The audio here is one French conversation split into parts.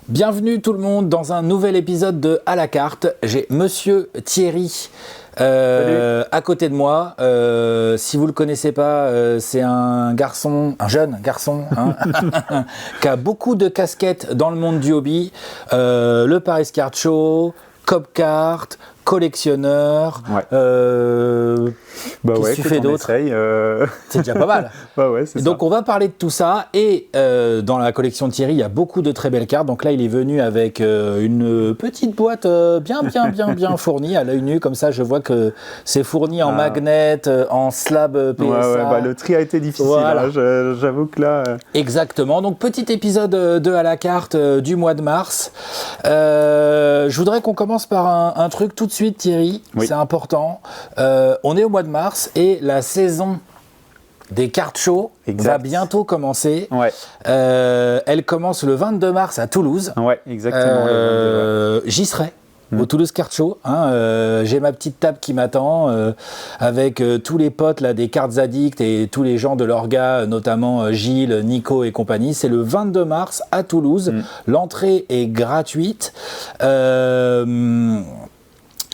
Bienvenue tout le monde dans un nouvel épisode de À la carte. J'ai Monsieur Thierry à côté de moi. Si vous le connaissez pas, c'est un jeune garçon, hein, qui a beaucoup de casquettes dans le monde du hobby. Le Paris Card Show, Cop Kart, collectionneur. Ouais. Qu'est-ce que tu fais d'autre ? C'est déjà pas mal. C'est donc on va parler de tout ça et dans la collection de Thierry il y a beaucoup de très belles cartes. Donc là il est venu avec une petite boîte bien fournie à l'œil nu, comme ça je vois que c'est fourni en magnet, en slab PSA. Le tri a été difficile, voilà. J'avoue que là... Exactement, donc petit épisode de À la carte du mois de mars. Je voudrais qu'on commence par un truc tout de suite Thierry, oui. C'est important. On est au mois de mars et la saison des cartes show va bientôt commencer. Ouais. Elle commence le 22 mars à Toulouse. Ouais, exactement. J'y serai. Au Toulouse Card Show, j'ai ma petite table qui m'attend avec tous les potes là, des cartes addicts et tous les gens de l'orga, notamment Gilles, Nico et compagnie. C'est le 22 mars à Toulouse. L'entrée est gratuite.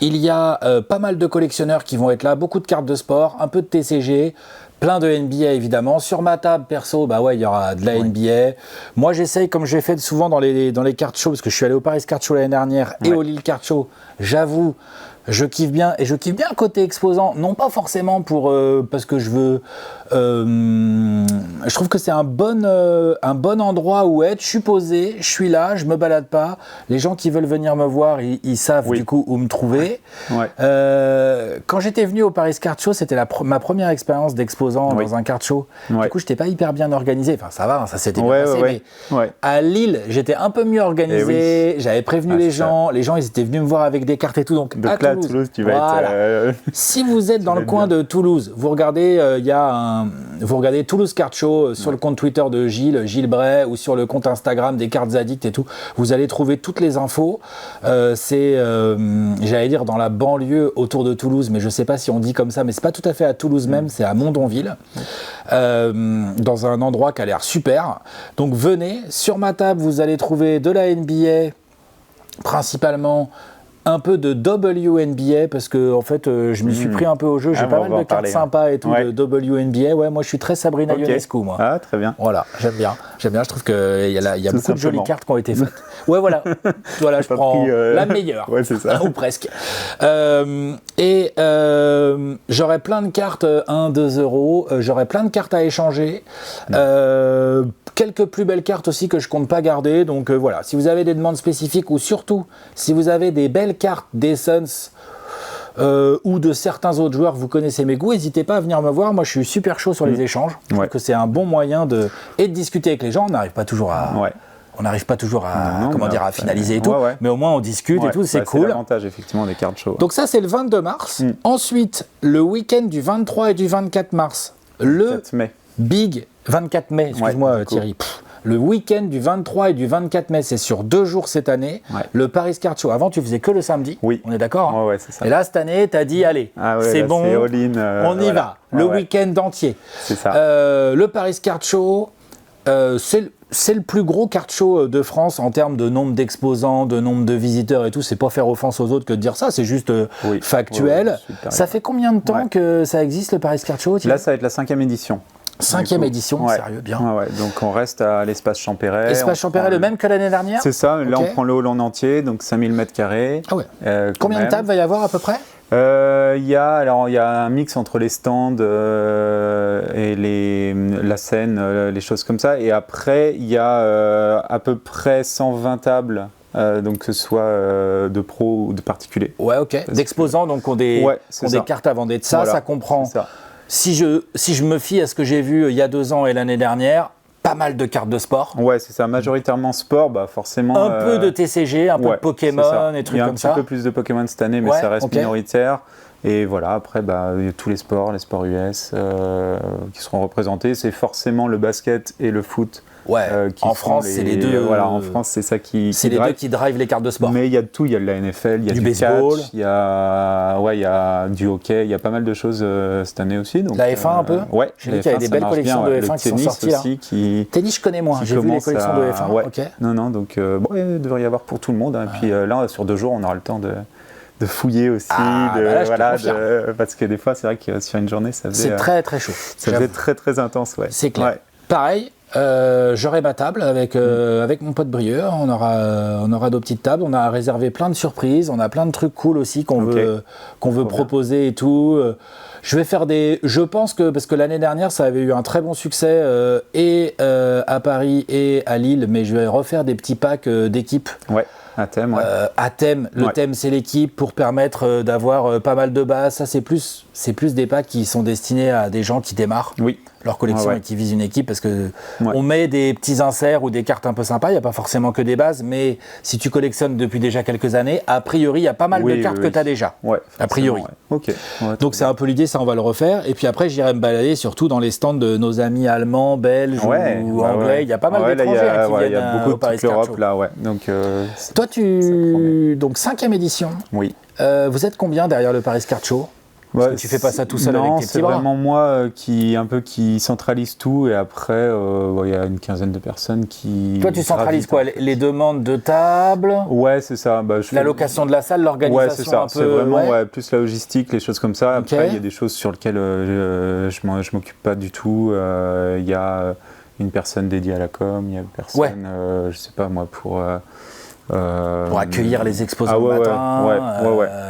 Il y a pas mal de collectionneurs qui vont être là, beaucoup de cartes de sport, un peu de TCG, plein de NBA évidemment. Sur ma table perso, il y aura de la NBA. Moi j'essaye, comme j'ai fait souvent dans les cartes show, parce que je suis allé au Paris Card Show l'année dernière et au Lille Card Show, j'avoue, je kiffe bien, et je kiffe bien le côté exposant, non pas forcément parce que je veux... je trouve que c'est un bon endroit où être. Je suis posé, je suis là, je me balade pas. Les gens qui veulent venir me voir, ils savent du coup où me trouver. Ouais. Quand j'étais venu au Paris Card Show, c'était ma première expérience d'exposant dans un card show. Du coup, j'étais pas hyper bien organisé. Enfin, ça va, ça s'était bien passé. Mais à Lille, j'étais un peu mieux organisé. J'avais prévenu les gens. Les gens, ils étaient venus me voir avec des cartes et tout. Donc, à Toulouse, tu vas être... Si vous êtes dans le coin de Toulouse, vous regardez, vous regardez Toulouse Card Show sur le compte Twitter de Gilles Bray, ou sur le compte Instagram des cartes addicts et tout. Vous allez trouver toutes les infos. C'est, j'allais dire, dans la banlieue autour de Toulouse, mais je sais pas si on dit comme ça, mais c'est pas tout à fait à Toulouse même, c'est à Mondonville, dans un endroit qui a l'air super. Donc venez, sur ma table, vous allez trouver de la NBA, principalement un peu de WNBA, parce que en fait je m'y suis pris un peu au jeu, j'ai pas mal de cartes sympas et tout de WNBA. Moi je suis très Sabrina Ionescu, moi. Ah, très bien. Voilà, j'aime bien, je trouve qu'il y a beaucoup de jolies cartes qui ont été faites. Voilà, je prends la meilleure, c'est ça. ou presque. J'aurais plein de cartes 1-2 euros, j'aurais plein de cartes à échanger, quelques plus belles cartes aussi que je compte pas garder. Donc voilà, si vous avez des demandes spécifiques, ou surtout si vous avez des belles cartes d'Essence ou de certains autres joueurs, vous connaissez mes goûts, n'hésitez pas à venir me voir. Moi je suis super chaud sur les échanges. Je trouve que c'est un bon moyen de discuter avec les gens. On n'arrive pas toujours à à finaliser et tout, mais au moins on discute et tout, c'est cool. C'est l'avantage effectivement des cartes show. Donc ça c'est le 22 mars. Ensuite, le week-end du 23 et du 24 mars, le 24 mai, excuse-moi Thierry. Le week-end du 23 et du 24 mai, c'est sur 2 jours cette année. Le Paris Card Show. Avant, tu faisais que le samedi. Oui. On est d'accord ? Ouais, c'est ça. Et là, cette année, tu as dit, allez, c'est bon, on y va. Le week-end entier. C'est ça. Le Paris Card Show, c'est le plus gros card show de France en termes de nombre d'exposants, de nombre de visiteurs et tout. C'est pas faire offense aux autres que de dire ça, c'est juste factuel. Ça fait combien de temps que ça existe, le Paris Card Show ? Là, ça va être la 5e édition. 5e édition, sérieux, bien. Donc on reste à l'espace Champéret. L'espace Champéret, le même que l'année dernière ? C'est ça, là on prend le hall en entier, donc 5000 m². Ah ouais. Combien de tables va y avoir à peu près ? Il y a un mix entre les stands et la scène, les choses comme ça. Et après, il y a à peu près 120 tables. Donc que ce soit de pros ou de particuliers. Ouais, ok. D'exposants, donc ont des cartes à vendre. Et de ça, ça comprend. Si je me fie à ce que j'ai vu il y a 2 ans et l'année dernière, pas mal de cartes de sport. Ouais, c'est ça. Majoritairement sport, forcément. Un peu de TCG, un peu de Pokémon et trucs comme ça. Il y a un petit peu plus de Pokémon cette année, mais ça reste minoritaire. Et voilà, après, il y a tous les sports US qui seront représentés. C'est forcément le basket et le foot Ouais, en France, c'est les deux. Voilà, en France, c'est ça qui. C'est les deux qui drivent les cartes de sport. Mais il y a de tout. Il y a de la NFL, il y a du baseball, catch, il y a du hockey, il y a pas mal de choses cette année aussi. Donc, la F1 un peu. Ouais. J'ai vu qu'il y avait des belles collections de F1 qui sont sorties là. Tennis, je connais moins. J'ai vu les collections de F1. Ouais. Okay. Non, donc il devrait y avoir pour tout le monde. Et puis là, sur 2 jours, on aura le temps de fouiller aussi, parce que des fois, c'est vrai que sur une journée, ça faisait. C'est très très chaud. Ça faisait très très intense, ouais. C'est clair. Ouais. Pareil. J'aurai ma table avec mon pote Brieur. On aura nos petites tables. On a réservé plein de surprises. On a plein de trucs cool aussi qu'on veut proposer et tout. Je vais faire je pense que parce que l'année dernière ça avait eu un très bon succès à Paris et à Lille, mais je vais refaire des petits packs d'équipes. Ouais. À thème, ouais. À thème, le thème c'est l'équipe pour permettre d'avoir pas mal de bases. Ça c'est plus des packs qui sont destinés à des gens qui démarrent leur collection et qui visent une équipe, parce que on met des petits inserts ou des cartes un peu sympas. Il n'y a pas forcément que des bases, mais si tu collectionnes depuis déjà quelques années, a priori il y a pas mal de cartes que tu as déjà. Ouais, a priori. Ouais. Okay. Donc c'est un peu l'idée, ça on va le refaire. Et puis après j'irai me balader surtout dans les stands de nos amis allemands, belges ou anglais. Il y a pas mal d'étrangers qui viennent. Il y a beaucoup de l'Europe là, ouais. Donc toi donc 5e édition. Oui. Vous êtes combien derrière le Paris Card Show? Parce que tu fais pas ça tout seul avec tes petits bras. Non, c'est vraiment moi qui centralise tout, et après il y a une quinzaine de personnes qui. Toi tu centralises quoi? Les demandes de table? Ouais, c'est ça. La location de la salle, l'organisation. Ouais, c'est ça. C'est vraiment plus la logistique, les choses comme ça. Après il y a des choses sur lesquelles je m'occupe pas du tout. Il y a une personne dédiée à la com, il y a une personne, je sais pas moi, pour accueillir les exposants le matin,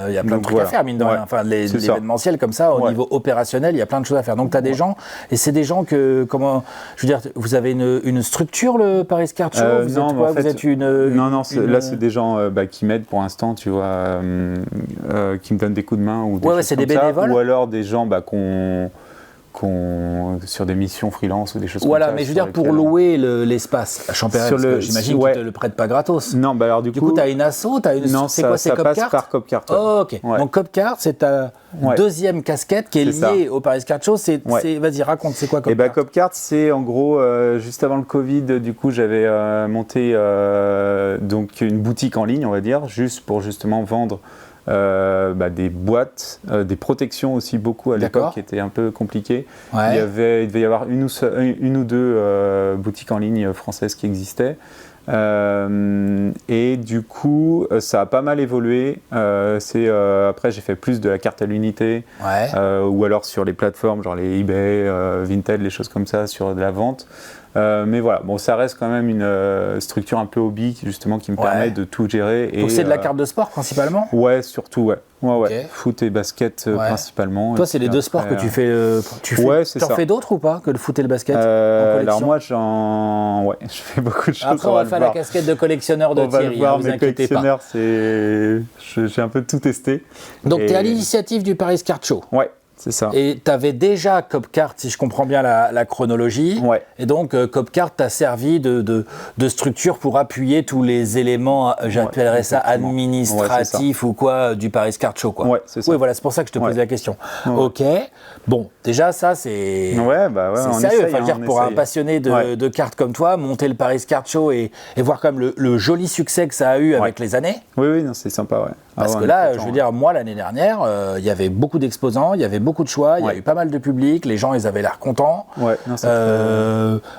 il y a plein de trucs à faire, mine de rien. Enfin, l'événementiel comme ça, au niveau opérationnel, il y a plein de choses à faire. Donc, tu as des gens, et c'est des gens que, je veux dire, vous avez une structure, le Paris Card Show? Non, là, c'est des gens qui m'aident pour l'instant, tu vois, qui me donnent des coups de main ou des choses c'est comme des bénévoles. Ou alors des gens sur des missions freelance ou des choses comme ça. Voilà, mais je veux dire, pour louer l'espace à Champéret, parce que j'imagine qu'ils ne te le prêtent pas gratos. Non, alors du coup, tu as une asso, non, c'est quoi, c'est Copcart ? Ça passe par Copcart. Oh, ok. Ouais. Donc Copcart, c'est ta deuxième casquette qui est liée au Paris Card Show. Vas-y, raconte, c'est quoi Copcart ? Copcart, c'est en gros, juste avant le Covid, du coup, j'avais monté donc une boutique en ligne, on va dire, juste pour justement vendre des boîtes, des protections aussi beaucoup à l'époque, qui étaient un peu compliquées. Ouais. Il devait y avoir une ou deux boutiques en ligne françaises qui existaient. Et du coup, ça a pas mal évolué. Après, j'ai fait plus de la carte à l'unité, ou alors sur les plateformes, genre les eBay, Vinted, les choses comme ça, sur de la vente. Mais voilà, bon, ça reste quand même une structure un peu hobby, justement, qui me permet de tout gérer. Donc c'est de la carte de sport principalement ? Ouais, surtout, ouais. Foot et basket principalement. Toi, c'est les deux sports que tu fais. Tu en fais d'autres ou pas que le foot et le basket en collection ? Alors moi, je fais beaucoup de choses. Après, on va faire la casquette de collectionneur de Thierry, ne vous inquiétez pas. J'ai un peu tout testé. Donc, tu es à l'initiative du Paris Card Show. Ouais. C'est ça. Et tu avais déjà Copcart, si je comprends bien la chronologie. Ouais. Et donc, Copcart t'a servi de structure pour appuyer tous les éléments, j'appellerais ça administratifs ou quoi, du Paris Card Show, quoi. Ouais, c'est ça. Oui, voilà, c'est pour ça que je te posais la question. Ouais. Ok. Bon, déjà, ça, c'est c'est sérieux. Enfin, pour un passionné de cartes comme toi, monter le Paris Card Show et voir quand même le joli succès que ça a eu avec les années. Oui, c'est sympa, ouais. Parce que là, je veux dire, moi, l'année dernière, il y avait beaucoup d'exposants, il y avait beaucoup de choix, il y a eu pas mal de public, les gens, ils avaient l'air contents.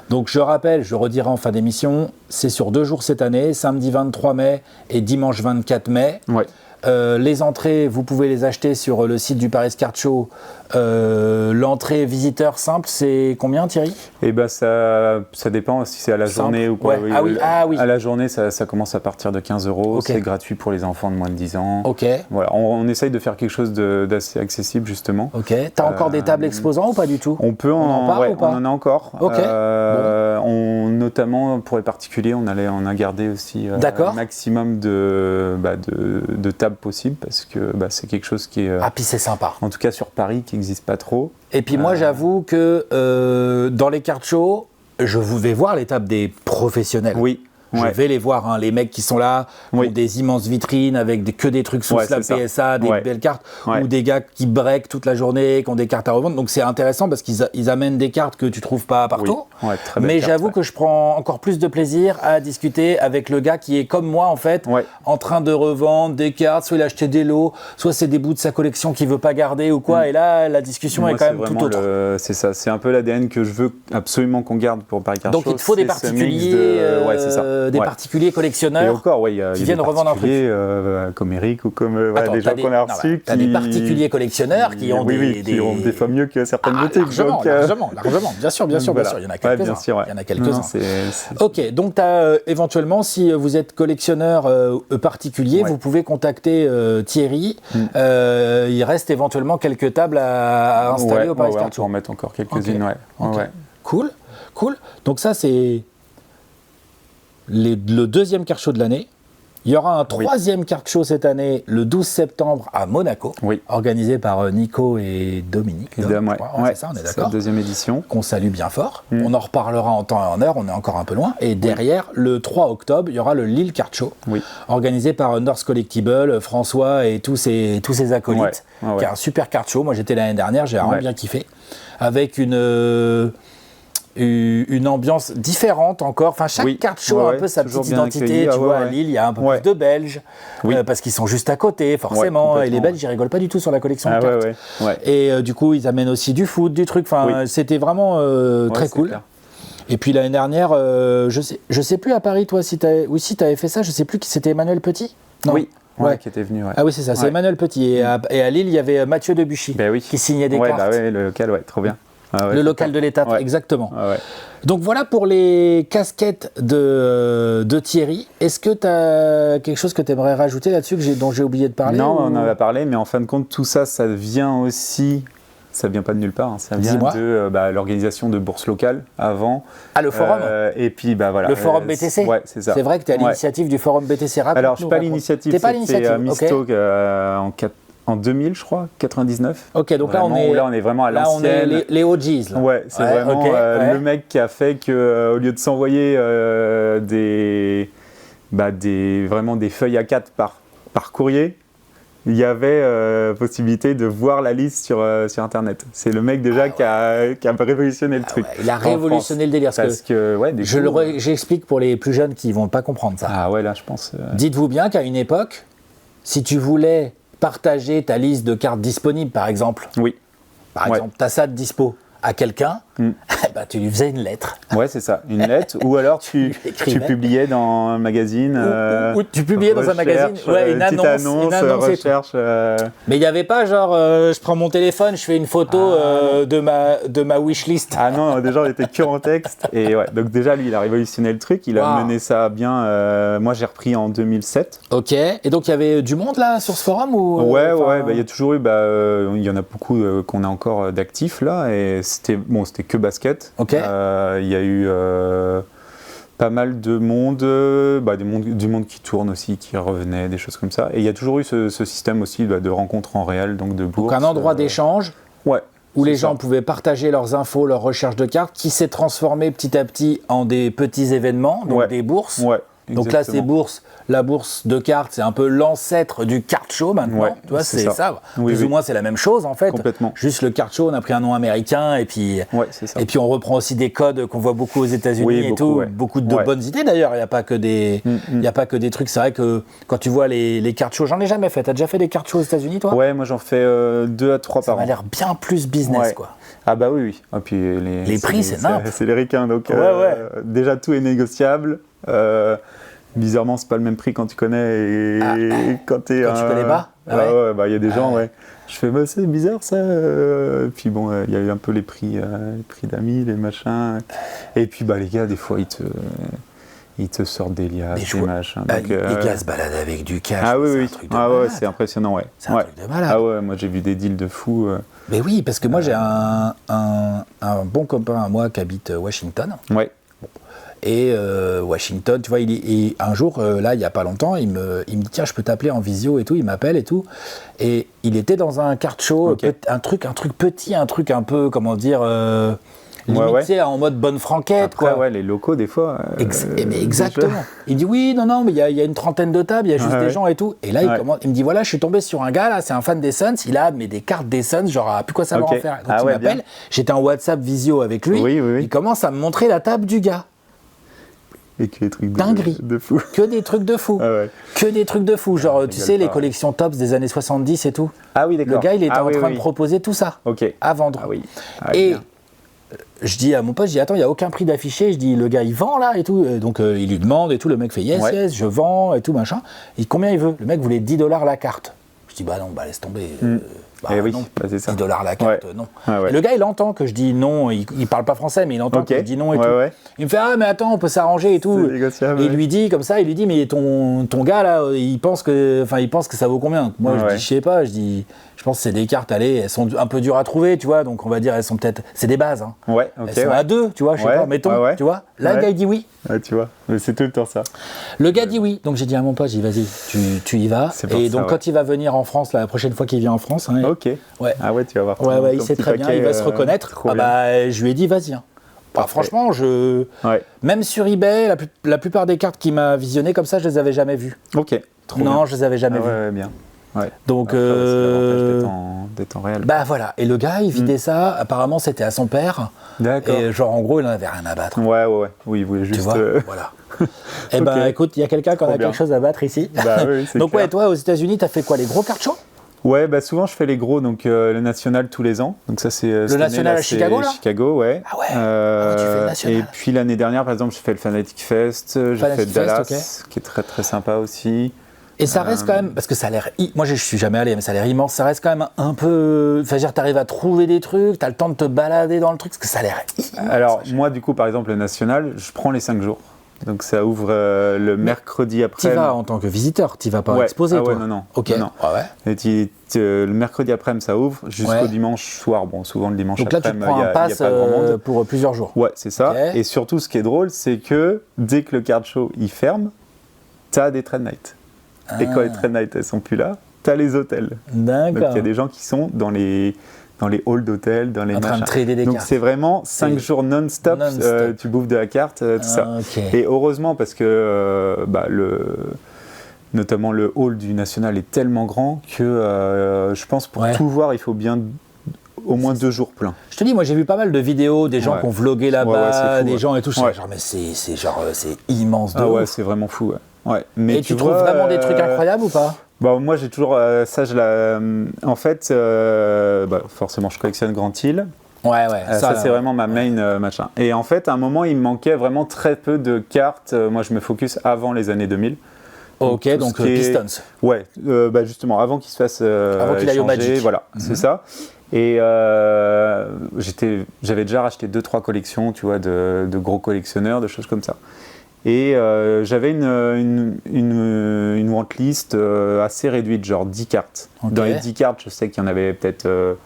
Donc, je rappelle, je redirai en fin d'émission, c'est sur 2 jours cette année, samedi 23 mai et dimanche 24 mai. Ouais. Les entrées, vous pouvez les acheter sur le site du Paris Card Show. L'entrée visiteur simple, c'est combien, Thierry ? Eh ben ça dépend si c'est à la journée ou quoi. Oui. À la journée, ça commence à partir de 15 €. Okay. C'est gratuit pour les enfants de moins de 10 ans. Ok. Voilà, on essaye de faire quelque chose d'assez accessible, justement. Ok. T'as encore des tables exposants ou pas du tout ? On peut on en a encore. Ok. Notamment pour les particuliers, on a gardé aussi un maximum de tables possibles, parce que c'est quelque chose qui est. Puis c'est sympa. En tout cas sur Paris, qui n'existe pas trop. Et puis moi, j'avoue que dans les card shows, je vais voir les tables des professionnels. Oui. je vais les voir, hein, les mecs qui sont là, ont des immenses vitrines avec que des trucs sous slab PSA, des belles cartes, ou des gars qui break toute la journée, qui ont des cartes à revendre. Donc c'est intéressant parce qu'ils amènent des cartes que tu trouves pas partout. Mais j'avoue que je prends encore plus de plaisir à discuter avec le gars qui est comme moi en fait, en train de revendre des cartes, soit il a acheté des lots, soit c'est des bouts de sa collection qu'il veut pas garder ou quoi. Et là, la discussion est quand même tout autre. C'est ça, c'est un peu l'ADN que je veux absolument qu'on garde pour Paris Card Show. Donc il te faut des particuliers, des particuliers collectionneurs et encore, qui viennent revendre un truc. Comme Eric ou comme des gens qu'on a reçus. T'as des particuliers collectionneurs qui ont qui ont des fois mieux que certaines boutiques. Largement. Bien sûr. Il y en a quelques-uns. Il y en a quelques-uns. Ok, donc t'as éventuellement, si vous êtes collectionneur particulier, vous pouvez contacter Thierry. Il reste éventuellement quelques tables à installer au Paris Card Show. On peut en mettre encore quelques-unes, Cool. Donc ça, c'est le deuxième card show de l'année. Il y aura un troisième card show cette année, le 12 septembre à Monaco, organisé par Nico et Dominique. C'est ça, on est d'accord. C'est la deuxième édition. Qu'on salue bien fort. On en reparlera en temps et en heure, on est encore un peu loin. Et derrière, le 3 octobre, il y aura le Lille Card Show, organisé par North Collectible, François et tous ses acolytes, qui est un super card show. Moi, j'étais l'année dernière, j'ai vraiment bien kiffé. Avec une ambiance différente encore. Enfin, chaque card show a un peu sa petite identité. Tu vois, à Lille, il y a un peu plus de Belges, parce qu'ils sont juste à côté, forcément. Et les Belges, ils rigolent pas du tout sur la collection de cartes. Et du coup, ils amènent aussi du foot, du truc. Enfin, c'était vraiment très cool. Clair. Et puis l'année dernière, je sais plus à Paris, toi, si t'avais fait ça, je sais plus qui c'était, Emmanuel Petit. Non. Oui. Qui était venu. Ah oui, c'est ça, c'est Emmanuel Petit. Et à Lille, il y avait Mathieu Debuchy qui signait des cartes. Le local, trop bien. Le local de l'État, exactement. Donc voilà pour les casquettes de Thierry. Est-ce que tu as quelque chose que tu aimerais rajouter là-dessus dont j'ai oublié de parler? Non, on en avait parlé, mais en fin de compte, tout ça, ça vient aussi... Ça vient pas de nulle part, ça vient de l'organisation de bourses locales avant. Ah, le forum et puis voilà. Le forum BTC. Ouais, c'est ça. C'est vrai que tu es à l'initiative du forum BTC. Alors, je suis pas à l'initiative, c'était Misto en 2000, je crois, 99. Ok, donc vraiment, là on est vraiment à l'ancienne. Là on est les OGs. Là. Ouais, c'est vraiment le mec qui a fait que au lieu de s'envoyer vraiment des feuilles A4 par courrier, il y avait possibilité de voir la liste sur Internet. C'est le mec déjà qui a révolutionné le truc. Il a révolutionné le délire. Parce que j'explique pour les plus jeunes qui ne vont pas comprendre ça. Ah ouais, là je pense... Dites-vous bien qu'à une époque, si tu voulais partager ta liste de cartes disponibles, par exemple. Par exemple, tu as ça de dispo à quelqu'un, tu lui faisais une lettre. Ouais, c'est ça, une lettre. Ou alors tu publiais dans un magazine. Ou tu publiais dans un magazine, une annonce recherche. Mais il n'y avait pas genre, je prends mon téléphone, je fais une photo de ma wishlist. Ah non, déjà on était que en texte. Et donc déjà lui, il a révolutionné le truc, il a mené ça bien. Moi j'ai repris en 2007. Ok, et donc il y avait du monde là sur ce forum ou il y a toujours eu, il y en a beaucoup qu'on a encore d'actifs là. Et c'était que basket. Okay. Il y a eu pas mal de monde, du monde qui tourne aussi, qui revenait, des choses comme ça. Et il y a toujours eu ce système aussi de rencontres en réel, donc de bourse. Donc un endroit d'échange où les gens pouvaient partager leurs infos, leurs recherches de cartes, qui s'est transformé petit à petit en des petits événements, donc des bourses. Donc là, c'est la bourse de cartes, c'est un peu l'ancêtre du card show maintenant. Tu vois, c'est ça. Plus ou moins, c'est la même chose en fait. Complètement. Juste le card show, on a pris un nom américain et puis on reprend aussi des codes qu'on voit beaucoup aux États-Unis beaucoup de bonnes idées d'ailleurs. Il n'y a pas que des trucs. C'est vrai que quand tu vois les card shows, j'en ai jamais fait. T'as déjà fait des card shows aux États-Unis, toi? Ouais, moi j'en fais 2 à 3 par an. Ça a l'air bien plus business, quoi. Ah bah oui. Et puis les prix, c'est nimp. C'est les ricains, donc déjà tout est négociable. Bizarrement, c'est pas le même prix quand tu connais et quand tu connais pas. Il y a des gens, je fais, c'est bizarre ça. Puis bon, il y a eu un peu les prix d'amis, les machins. Et puis les gars, des fois, ils te sortent des liasses, des machins. Les gars se baladent avec du cash. Ah oui, c'est impressionnant, C'est un truc de malade. Ah ouais, moi j'ai vu des deals de fous. Mais oui, parce que moi j'ai un bon copain à moi qui habite Washington. Ouais. Et Washington, tu vois, un jour, là, il n'y a pas longtemps, il me dit, tiens, je peux t'appeler en visio et tout, il m'appelle et tout. Et il était dans un card show, un truc petit, un truc un peu, comment dire, limite, ouais. tu sais, en mode bonne franquette, Après, quoi. ouais, les locaux, des fois. Mais exactement. Il dit oui, non, mais il y a une trentaine de tables, il y a juste des gens et tout. Et là, il me dit voilà, je suis tombé sur un gars, là, c'est un fan des Suns, il a mais des cartes des Suns, genre, plus quoi savoir en faire. Donc il m'appelle, bien. J'étais en WhatsApp visio avec lui, il commence à me montrer la table du gars. Et que des trucs de fou. Que des trucs de fou. Que des trucs de fou. Genre, tu sais, les collections Tops des années 70 et tout. Ah oui, d'accord. Le gars, il était en train de proposer tout ça à vendre. Et je dis à mon pote, attends, il n'y a aucun prix d'affiché. Je dis, le gars, il vend là et tout. Donc, il lui demande et tout. Le mec fait yes, je vends et tout, machin. Il dit, combien il veut? Le mec voulait $10 la carte. Je dis, bah non, laisse tomber. Non, c'est ça. $10 la carte, non. Et le gars, il entend que je dis non, il parle pas français, mais il entend que je dis non et tout. Il me fait, ah, mais attends, on peut s'arranger et tout. Et il lui dit comme ça, il lui dit, mais ton gars là, il pense que ça vaut combien? Moi, je dis, je sais pas, je pense que c'est des cartes, elles sont un peu dures à trouver, tu vois, donc on va dire, elles sont peut-être, c'est des bases, hein. Elles sont à 2, tu vois, je sais pas, mettons, tu vois. Là, le gars, il dit oui. Tu vois, mais c'est tout le temps ça. Le gars dit oui, donc j'ai dit à mon pote, vas-y, tu y vas. Et donc, quand il va venir en France, la prochaine fois qu'il vient en France, hein, ah ouais, tu vas voir. Ouais, il sait très bien, il va se reconnaître. Je lui ai dit, vas-y. Hein. Franchement, même sur eBay, la plupart des cartes qu'il m'a visionnées comme ça, je les avais jamais vues. Non, je les avais jamais vues. Ouais, bien. Donc, après, c'est l'avantage d'être en réel. Bah voilà, et le gars, il vidait ça, apparemment c'était à son père. D'accord. Et genre, en gros, il en avait rien à battre. Ouais, oui, il voulait juste... Tu vois, voilà. Eh ben, écoute, il y a quelqu'un qui en a quelque chose à battre ici. Donc clair. toi, aux États-Unis, t'as fait quoi, les gros card shows? Ouais, souvent je fais les gros, donc le national tous les ans. Donc ça c'est le national à Chicago, là? Chicago, ouais. Ah ouais. Tu fais le national. Et puis l'année dernière, par exemple, j'ai fait le Fanatic Fest, j'ai fait Dallas, qui est très très sympa aussi. Et ça reste quand même, parce que ça a l'air, moi je suis jamais allé, mais ça a l'air immense, ça reste quand même un peu, t'arrives à trouver des trucs, t'as le temps de te balader dans le truc, parce que ça a l'air immense. Alors moi du coup, par exemple, le national, je prends les 5 jours. Donc ça ouvre le mercredi après. Tu vas en tant que visiteur, tu vas pas exposer, toi. Non. Ok. Non. Et le mercredi après, ça ouvre jusqu'au dimanche soir. Bon, souvent le dimanche après, il n'y a pas grand monde. Pour plusieurs jours. Ouais, c'est ça. Et surtout, ce qui est drôle, c'est que dès que le card show il ferme, t'as des trade nights. Et quand les trade nights elles sont plus là, t'as les hôtels. D'accord. Donc il y a des gens qui sont dans les halls d'hôtels, dans les en train de trader des donc cartes. c'est vraiment 5 jours non-stop, tu bouffes de la carte, tout ça. Et heureusement parce que notamment le hall du National est tellement grand que je pense pour tout voir, il faut bien au moins 2 jours pleins. Je te dis, moi j'ai vu pas mal de vidéos, des gens qui ont vlogué là-bas, des gens et tout. Ouais. Genre, mais c'est immense de ouf. Ouais, c'est vraiment fou. Ouais. Mais et tu trouves vraiment des trucs incroyables ou pas? Moi j'ai toujours en fait forcément je collectionne Grand Hill. Ouais. Ça c'est vraiment ma main machin. Et en fait à un moment il me manquait vraiment très peu de cartes. Moi je me focus avant les années 2000. Ok, donc Pistons. Ouais, justement avant qu'il se fasse avant qu'il aille au Magic. Voilà, c'est ça. Et j'avais déjà racheté 2-3 collections, tu vois, de gros collectionneurs, de choses comme ça. Et j'avais une wantlist assez réduite, genre 10 cartes. Dans les 10 cartes, je sais qu'il y en avait peut-être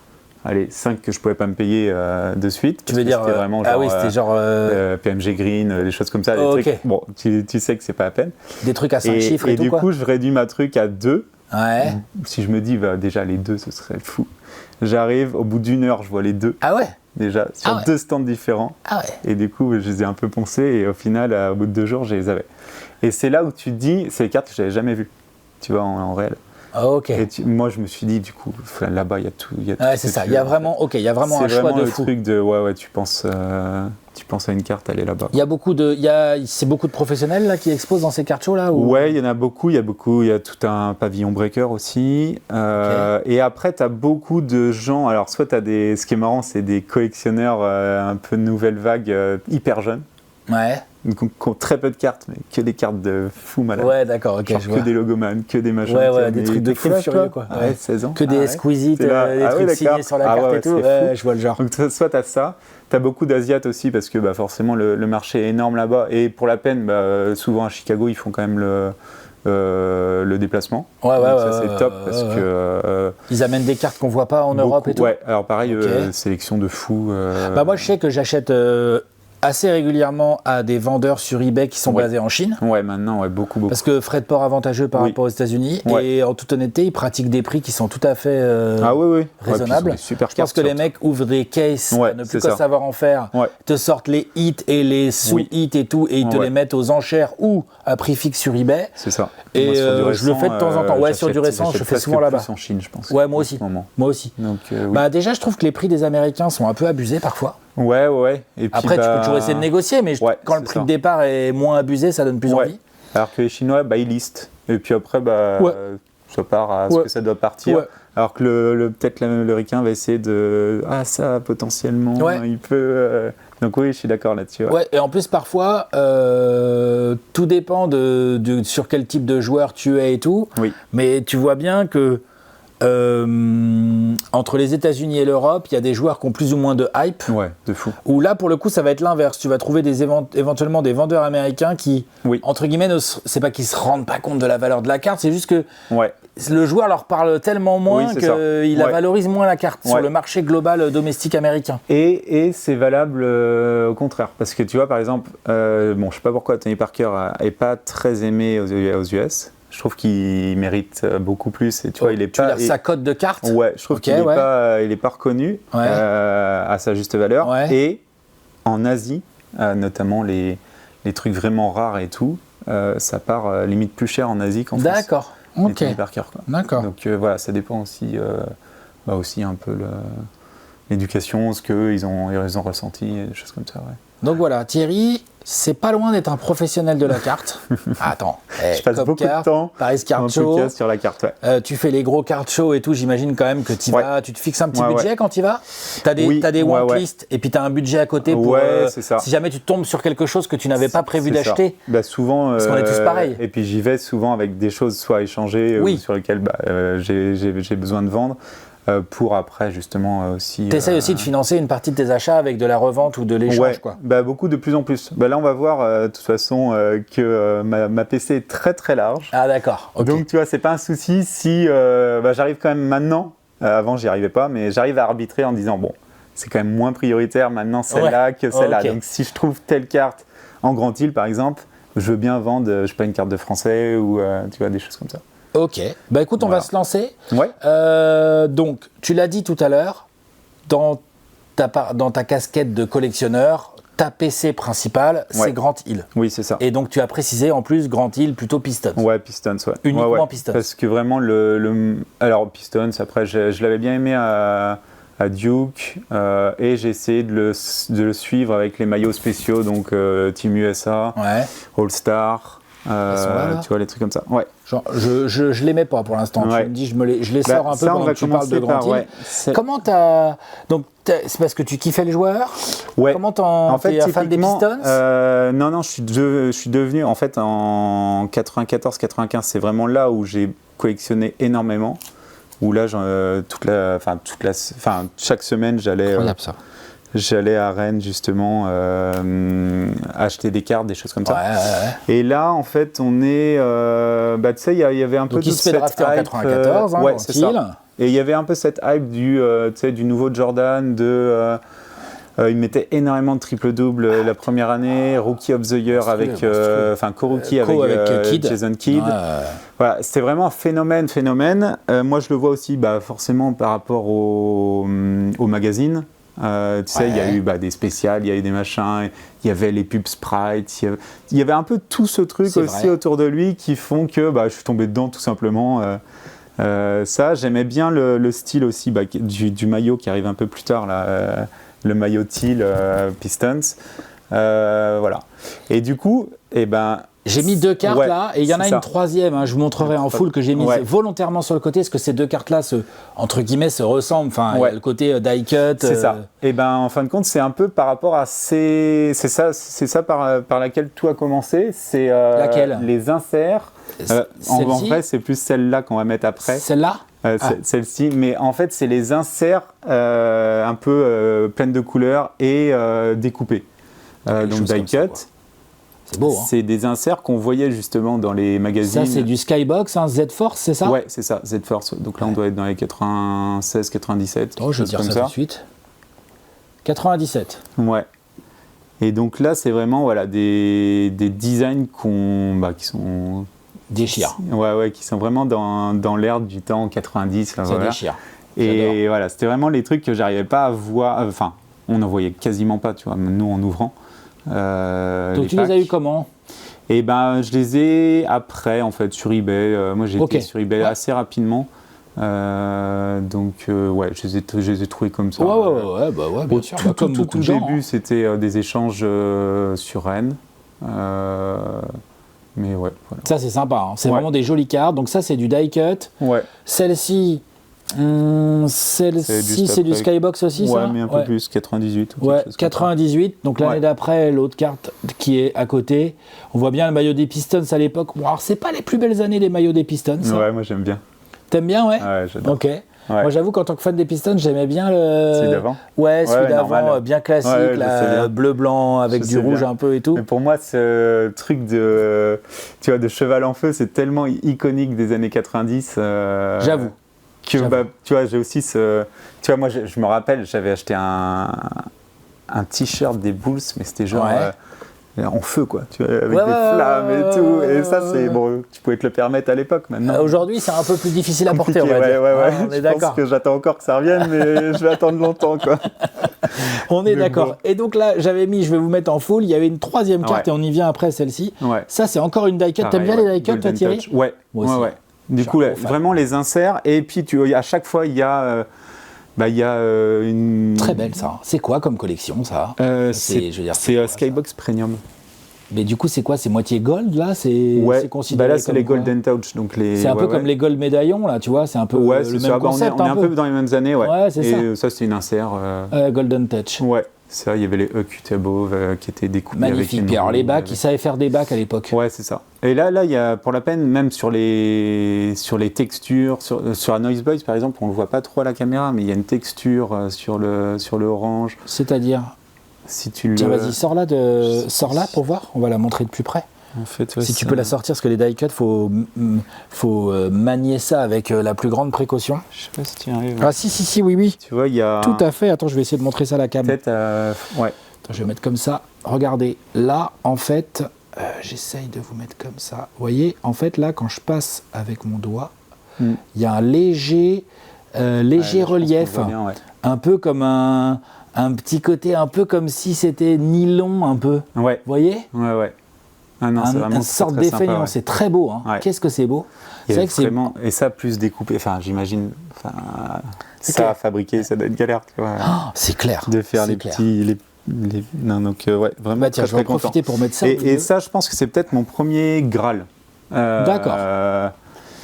5 que je pouvais pas me payer de suite. Tu veux dire c'était vraiment genre, c'était genre PMG Green, des choses comme ça. Des trucs, bon, tu sais que c'est pas à peine. Des trucs à 5 chiffres et tout, du coup, je réduis ma truc à 2. Ouais. Si je me dis, déjà les 2, ce serait fou. J'arrive, au bout d'1 heure, je vois les 2. Ah ouais? Déjà, sur 2 stands différents. Ah ouais. Et du coup, je les ai un peu poncés et au final, au bout de 2 jours, je les avais. Et c'est là où tu te dis, c'est les cartes que je n'avais jamais vues, tu vois, en réel. Ah, ok. Et moi, je me suis dit, du coup, là-bas, il y a tout. C'est ça, il y a vraiment un choix de fou. C'est vraiment le truc de, tu penses à une carte, elle est là-bas. Il y a c'est beaucoup de professionnels là qui exposent dans ces cartes shows là ou... Ouais, il y en a beaucoup. Il y a tout un pavillon breaker aussi. Et après, tu as beaucoup de gens. Alors, soit tu as ce qui est marrant, c'est des collectionneurs un peu nouvelle vague, hyper jeunes. Ouais. Qui ont très peu de cartes, mais que des cartes de fous malades. Ouais, d'accord, ok. Genre des logomanes, que des machins. Ouais, des trucs de fou furieux, quoi. Ouais, 16 ans. Que des exquisites, des trucs signés sur la carte et tout. Ouais, je vois le genre. Donc, soit tu as ça. Tu as beaucoup d'Asiates aussi, parce que forcément, le marché est énorme là-bas. Et pour la peine, souvent à Chicago, ils font quand même le déplacement. Ouais, ça c'est top parce que ils amènent des cartes qu'on voit pas en Europe et tout. Ouais, alors pareil, sélection de fous. Moi je sais que j'achète assez régulièrement à des vendeurs sur eBay qui sont basés en Chine. Ouais, maintenant, ouais, beaucoup. Parce que frais de port avantageux par rapport aux États-Unis. Ouais. Et en toute honnêteté, ils pratiquent des prix qui sont tout à fait raisonnables. Ouais, super je pense que les mecs ouvrent des cases à ne plus quoi savoir en faire, te sortent les hits et les sous-hits et tout, et ils te les mettent aux enchères ou à prix fixe sur eBay. C'est ça. Et moi, je le fais de temps en temps. Ouais, sur du récent, je fais souvent là-bas. En Chine, je pense. Ouais, moi aussi. Moi aussi. Donc, déjà, je trouve que les prix des Américains sont un peu abusés parfois. Ouais. Et puis, après, tu peux toujours essayer de négocier, mais quand le prix de départ est moins abusé, ça donne plus envie. Alors que les Chinois, ils listent. Et puis après, ça part à ce que ça doit partir. Ouais. Alors que peut-être le ricain va essayer de... Ah, ça, potentiellement, il peut... Donc oui, je suis d'accord là-dessus. Ouais, et en plus, parfois, tout dépend sur quel type de joueur tu es et tout. Oui. Mais tu vois bien que entre les États-Unis et l'Europe, il y a des joueurs qui ont plus ou moins de hype. Ouais, de fou. Où là, pour le coup, ça va être l'inverse. Tu vas trouver éventuellement des vendeurs américains qui, entre guillemets, c'est pas qu'ils se rendent pas compte de la valeur de la carte, c'est juste que le joueur leur parle tellement moins qu'il valorise moins la carte sur le marché global domestique américain. Et c'est valable au contraire. Parce que tu vois, par exemple, je sais pas pourquoi Tony Parker n'est pas très aimé aux US. Je trouve qu'il mérite beaucoup plus. Et tu vois, il est pas. Tu veux dire sa cote de carte ? Ouais, je trouve qu'il n'est pas reconnu à sa juste valeur. Ouais. Et en Asie, notamment les trucs vraiment rares et tout, ça part limite plus cher en Asie qu'en France. D'accord. Ok. Tony Parker, quoi. D'accord. Donc voilà, ça dépend aussi, aussi un peu l'éducation, ce qu'ils ont ressenti, des choses comme ça. Ouais. Donc voilà, Thierry, c'est pas loin d'être un professionnel de la carte. Attends, je passe beaucoup de temps Paris Card Show, sur la carte. Tu fais les gros card shows et tout, j'imagine quand même que tu vas, tu te fixes un petit budget quand tu vas. T'as des wantlists et puis t'as un budget à côté pour si jamais tu tombes sur quelque chose que tu n'avais pas prévu d'acheter. Souvent, parce qu'on est tous pareils. Et puis j'y vais souvent avec des choses soit échangées ou sur lesquelles j'ai besoin de vendre. Pour après justement aussi... Tu essaies aussi de financer une partie de tes achats avec de la revente ou de l'échange quoi. Beaucoup de plus en plus. Là on va voir de toute façon que ma PC est très très large. Ah d'accord. Okay. Donc tu vois c'est pas un souci si j'arrive quand même maintenant, avant j'y arrivais pas, mais j'arrive à arbitrer en disant bon c'est quand même moins prioritaire maintenant celle-là que celle-là. Okay. Donc si je trouve telle carte en Grand Île par exemple, je veux bien vendre je sais pas une carte de français ou tu vois des choses comme ça. Ok, écoute, on va se lancer. Ouais. Donc, tu l'as dit tout à l'heure, dans ta casquette de collectionneur, ta PC principale, c'est Grand Île. Oui, c'est ça. Et donc, tu as précisé en plus Grand Île plutôt Pistons. Ouais, Pistons, ouais. Uniquement Pistons. Parce que vraiment, alors Pistons, après, je l'avais bien aimé à Duke et j'ai essayé de le suivre avec les maillots spéciaux, donc Team USA, All-Star. Tu vois les trucs comme ça. Ouais. Genre, je les mets pas pour l'instant. Tu me dis, je les sors un peu pendant que tu parles de Grand Île. Comment t'as donc c'est parce que tu kiffais le joueur. Ouais. Comment t'es un fan des Pistons? Non, je suis devenu en fait en 94-95. C'est vraiment là où j'ai collectionné énormément. Où là, chaque semaine, j'allais à Rennes justement acheter des cartes, des choses comme ça. Et là, en fait, on est... tu sais, il y avait un peu toute cette hype. Donc, il se fait drafter en 94, c'est ça. Et il y avait un peu cette hype du nouveau Jordan, il mettait énormément de triple-double la première année, Rookie of the Year avec... co-rookie avec Jason Kidd. Voilà, c'était vraiment un phénomène. Moi, je le vois aussi forcément par rapport au magazine. Tu sais, il y a eu des spéciales, il y a eu des machins, il y avait les pubs Sprite, il y avait un peu tout ce truc aussi autour de lui qui font que je suis tombé dedans tout simplement. Ça, j'aimais bien le style aussi du maillot qui arrive un peu plus tard, là, le maillot teal Pistons. Voilà. Et du coup, j'ai mis deux cartes là, et il y en a une troisième, je vous montrerai en full que j'ai mis volontairement sur le côté, parce que ces deux cartes là, entre guillemets, se ressemblent. Enfin, il y a le côté die cut. C'est ça. Et en fin de compte, c'est un peu par rapport à c'est ça par laquelle tout a commencé. C'est laquelle ? Les inserts. En vrai, c'est plus celle-là qu'on va mettre après. Celle-là ? Celle-ci, mais en fait, c'est les inserts un peu pleines de couleurs et découpées. Donc die cut. C'est beau, hein. C'est des inserts qu'on voyait justement dans les magazines. Ça, c'est du Skybox, Z-Force, c'est ça ? Ouais, c'est ça, Z-Force. Donc là, on doit être dans les 96, 97. Je vais dire ça tout de suite. 97. Ouais. Et donc là, c'est vraiment voilà, des designs qui sont... Déchire. Ouais, qui sont vraiment dans l'air du temps 90. Là, Ça voilà. déchire. Et voilà, c'était vraiment les trucs que j'arrivais pas à voir. Enfin, on n'en voyait quasiment pas, tu vois, nous en ouvrant. Donc tu les as eu comment? Et ben, je les ai après, en fait, sur eBay. Moi, j'ai été sur eBay assez rapidement. Donc, je les ai trouvés comme ça. Ouais, bien sûr. Comme beaucoup de gens. Au début, c'était des échanges sur Rennes. Mais ouais, voilà. Ça, c'est sympa. Hein. C'est vraiment des jolies cartes. Donc, ça, c'est du die cut. Ouais. Celle-ci, c'est du Skybox aussi, ça? Ouais, mais un peu plus, 98. Ouais, 98. Donc, l'année d'après, l'autre carte qui est à côté. On voit bien le maillot des Pistons à l'époque. Bon, alors, c'est pas les plus belles années, les maillots des Pistons. Ça. Ouais, moi, j'aime bien. T'aimes bien, ouais? Ouais, j'adore. Ok. Ouais. Moi, j'avoue qu'en tant que fan des Pistons, j'aimais bien le. Celui d'avant? Ouais, celui d'avant, bien classique, bleu-blanc, avec du rouge un peu et tout. Mais pour moi, ce truc de cheval en feu, c'est tellement iconique des années 90. J'avoue. Tu vois, j'ai aussi ce. Tu vois, moi, je me rappelle, j'avais acheté un t-shirt des Bulls, mais c'était genre. En feu, quoi, tu vois, avec des flammes et tout. Et ça, c'est bon, tu pouvais te le permettre à l'époque. Maintenant, aujourd'hui, c'est un peu plus difficile à porter, on va dire. On est d'accord. Je pense que j'attends encore que ça revienne, mais je vais attendre longtemps, quoi. On est d'accord. Bon. Et donc là, j'avais mis, je vais vous mettre en full. Il y avait une troisième carte et on y vient après celle-ci. Ouais. Ça, c'est encore une die cut. T'aimes bien les die cut, toi, Thierry? Ouais. Moi aussi. Ouais. Du coup, là, vraiment les inserts. Et puis, à chaque fois, il y a. Une... Très belle, ça. C'est quoi comme collection, ça? C'est Skybox Premium. Mais du coup, c'est quoi? C'est moitié gold, là? C'est considéré là, c'est les Golden Touch. C'est un peu comme les gold médaillons, là, tu vois? C'est un peu le même concept. On est un peu dans les mêmes années, ouais c'est ça. Et ça, c'est une insert. Golden Touch. Ouais. Ça, il y avait les Q-Above qui étaient découpés. Magnifique. Avec alors les bacs, ils savaient faire des bacs à l'époque. Ouais, c'est ça. Et là, il y a pour la peine, même sur les textures, sur la Noise Boys par exemple, on le voit pas trop à la caméra, mais il y a une texture sur le orange. C'est-à-dire, si tu tiens, vas-y, sors là pour voir. On va la montrer de plus près. En fait, si tu peux la sortir, parce que les die cut, faut manier ça avec la plus grande précaution. Je sais pas si tu y arrives. Ah si, oui. Tu vois, il y a. Tout à fait. Attends, je vais essayer de montrer ça à la cam. Peut-être, ouais. Attends, je vais mettre comme ça. Regardez, là, en fait, j'essaye de vous mettre comme ça. Vous voyez, en fait, là, quand je passe avec mon doigt, il y a un léger relief, bien, un peu comme un petit côté, un peu comme si c'était nylon, un peu. Ouais. Vous voyez? Ouais. Ah non, c'est vraiment une sorte d'effet, c'est très beau. Hein. Ouais. Qu'est-ce que c'est beau. C'est vrai que vraiment, et ça plus découpé, enfin j'imagine, ça à fabriquer, ça doit être galère. Tu vois, c'est clair. De faire les petits... Non, donc vraiment tiens, je vais en profiter pour mettre ça. Et ça, je pense que c'est peut-être mon premier Graal. D'accord.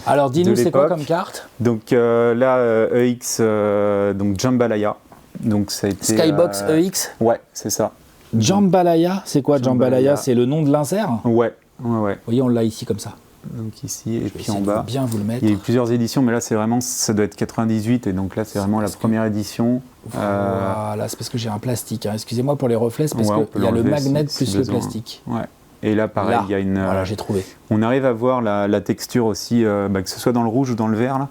Alors dis-nous, c'est quoi comme carte? Donc là, EX, donc Jambalaya. Donc ça a été, Skybox EX? Ouais, c'est ça. Jambalaya, c'est quoi Jambalaya? C'est le nom de l'insert? Ouais. Vous voyez, on l'a ici comme ça. Donc ici et puis en bas. Bien vous le mettre. Il y a eu plusieurs éditions, mais là c'est vraiment, ça doit être 98 et donc là c'est vraiment la première édition. Voilà, c'est parce que j'ai un plastique. Hein. Excusez-moi pour les reflets, c'est parce qu'il y a le magnet plus le plastique. Ouais. Et là pareil, il y a une. Voilà, j'ai trouvé. On arrive à voir la texture aussi, que ce soit dans le rouge ou dans le vert là.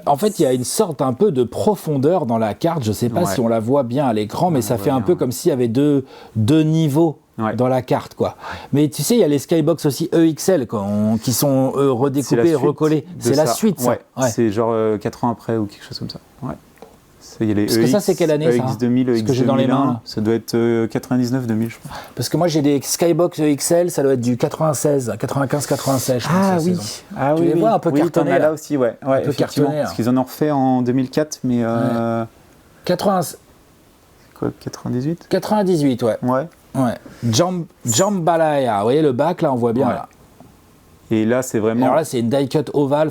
En fait, il y a une sorte un peu de profondeur dans la carte. Je ne sais pas si on la voit bien à l'écran, mais ça fait un peu comme s'il y avait deux niveaux dans la carte, quoi. Mais tu sais, il y a les Skybox aussi EXL qui sont redécoupés et recollés. C'est la suite, ça. Ouais. C'est genre 4 ans après ou quelque chose comme ça. Ouais. Y a les parce que ça, c'est quelle année, ça? EX 2000, EX que j'ai dans les mains, là. Ça doit être 99-2000, je crois. Parce que moi, j'ai des Skybox EXL, ça doit être du 95-96, je pense. Tu les vois un peu cartonnés, là aussi, ouais. Un peu cartonnés. Parce qu'ils en ont refait en 2004, mais... 80... Quoi, 98 98, ouais. Jambalaya, vous voyez le bac, là, on voit bien, là. Et là, c'est vraiment... Alors là, c'est une die cut ovale,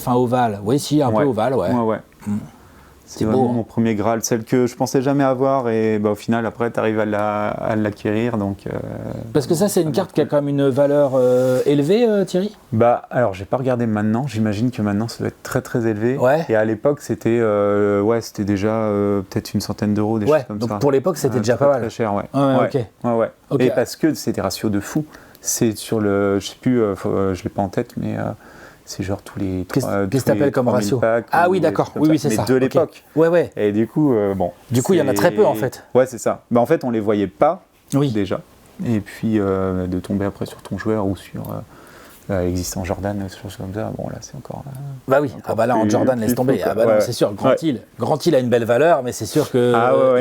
oui, si, un peu ovale, ouais. C'est vraiment mon premier Graal, celle que je pensais jamais avoir et au final après tu arrives à l'acquérir donc. Parce que ça c'est une carte qui a quand même une valeur élevée, Thierry. Alors j'ai pas regardé maintenant, j'imagine que maintenant ça doit être très très élevé. Ouais. Et à l'époque c'était c'était déjà peut-être une centaine d'euros des choses comme ça. Donc pour l'époque c'était déjà pas mal. Très cher, ouais. Ok. Et parce que c'est des ratios de fou. C'est sur le, je sais plus, je l'ai pas en tête mais. c'est genre tous les Qu'est-ce que t'appelles comme ratio? packs, Ah oui, d'accord. Oui, c'est ça. Mais de l'époque. Ouais, ouais. Et du coup, bon. Du coup, il y en a très peu, en fait. Ouais, c'est ça. En fait, on les voyait pas, Oui. déjà. Et puis, de tomber après sur ton joueur ou sur l'existant Jordan, des choses comme ça, bon, là, c'est encore... Bah oui, là, en Jordan, laisse tomber. Fou, non, c'est sûr, Grant Hill a une belle valeur, mais c'est sûr qu'il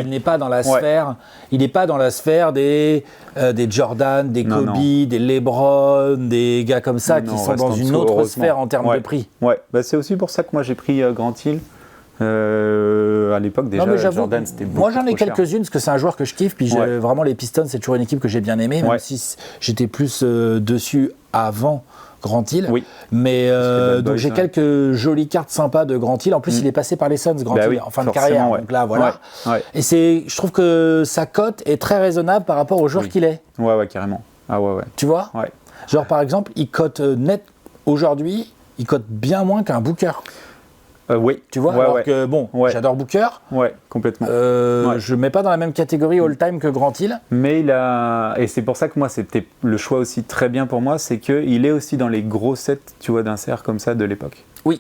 n'est pas dans la sphère... Il n'est pas dans la sphère des Jordan, des Kobe, des LeBron, des gars comme ça qui sont dans une autre sphère en termes de prix. Ouais, c'est aussi pour ça que moi, j'ai pris Grant Hill. À l'époque, déjà, Jordan, c'était beaucoup moi, j'en ai trop cher. quelques-unes, parce que c'est un joueur que je kiffe, puis vraiment, les Pistons, c'est toujours une équipe que j'ai bien aimée, même si j'étais plus dessus avant Grant Hill. Oui. Mais donc j'ai quelques jolies cartes sympas de Grant Hill. En plus, il est passé par les Suns, Grant Hill, en fin de carrière. Donc là, voilà. Et je trouve que sa cote est très raisonnable par rapport au joueur qu'il est. Ouais, carrément. Ah ouais. Tu vois ? Ouais. Genre, par exemple, il cote net aujourd'hui, il cote bien moins qu'un Booker. Oui. Tu vois, alors que j'adore Booker. Ouais, complètement. Je ne mets pas dans la même catégorie all-time que Grant Hill. Mais et c'est pour ça que moi, c'était le choix aussi très bien pour moi, c'est qu'il est aussi dans les gros sets, tu vois, d'insert comme ça de l'époque. Oui.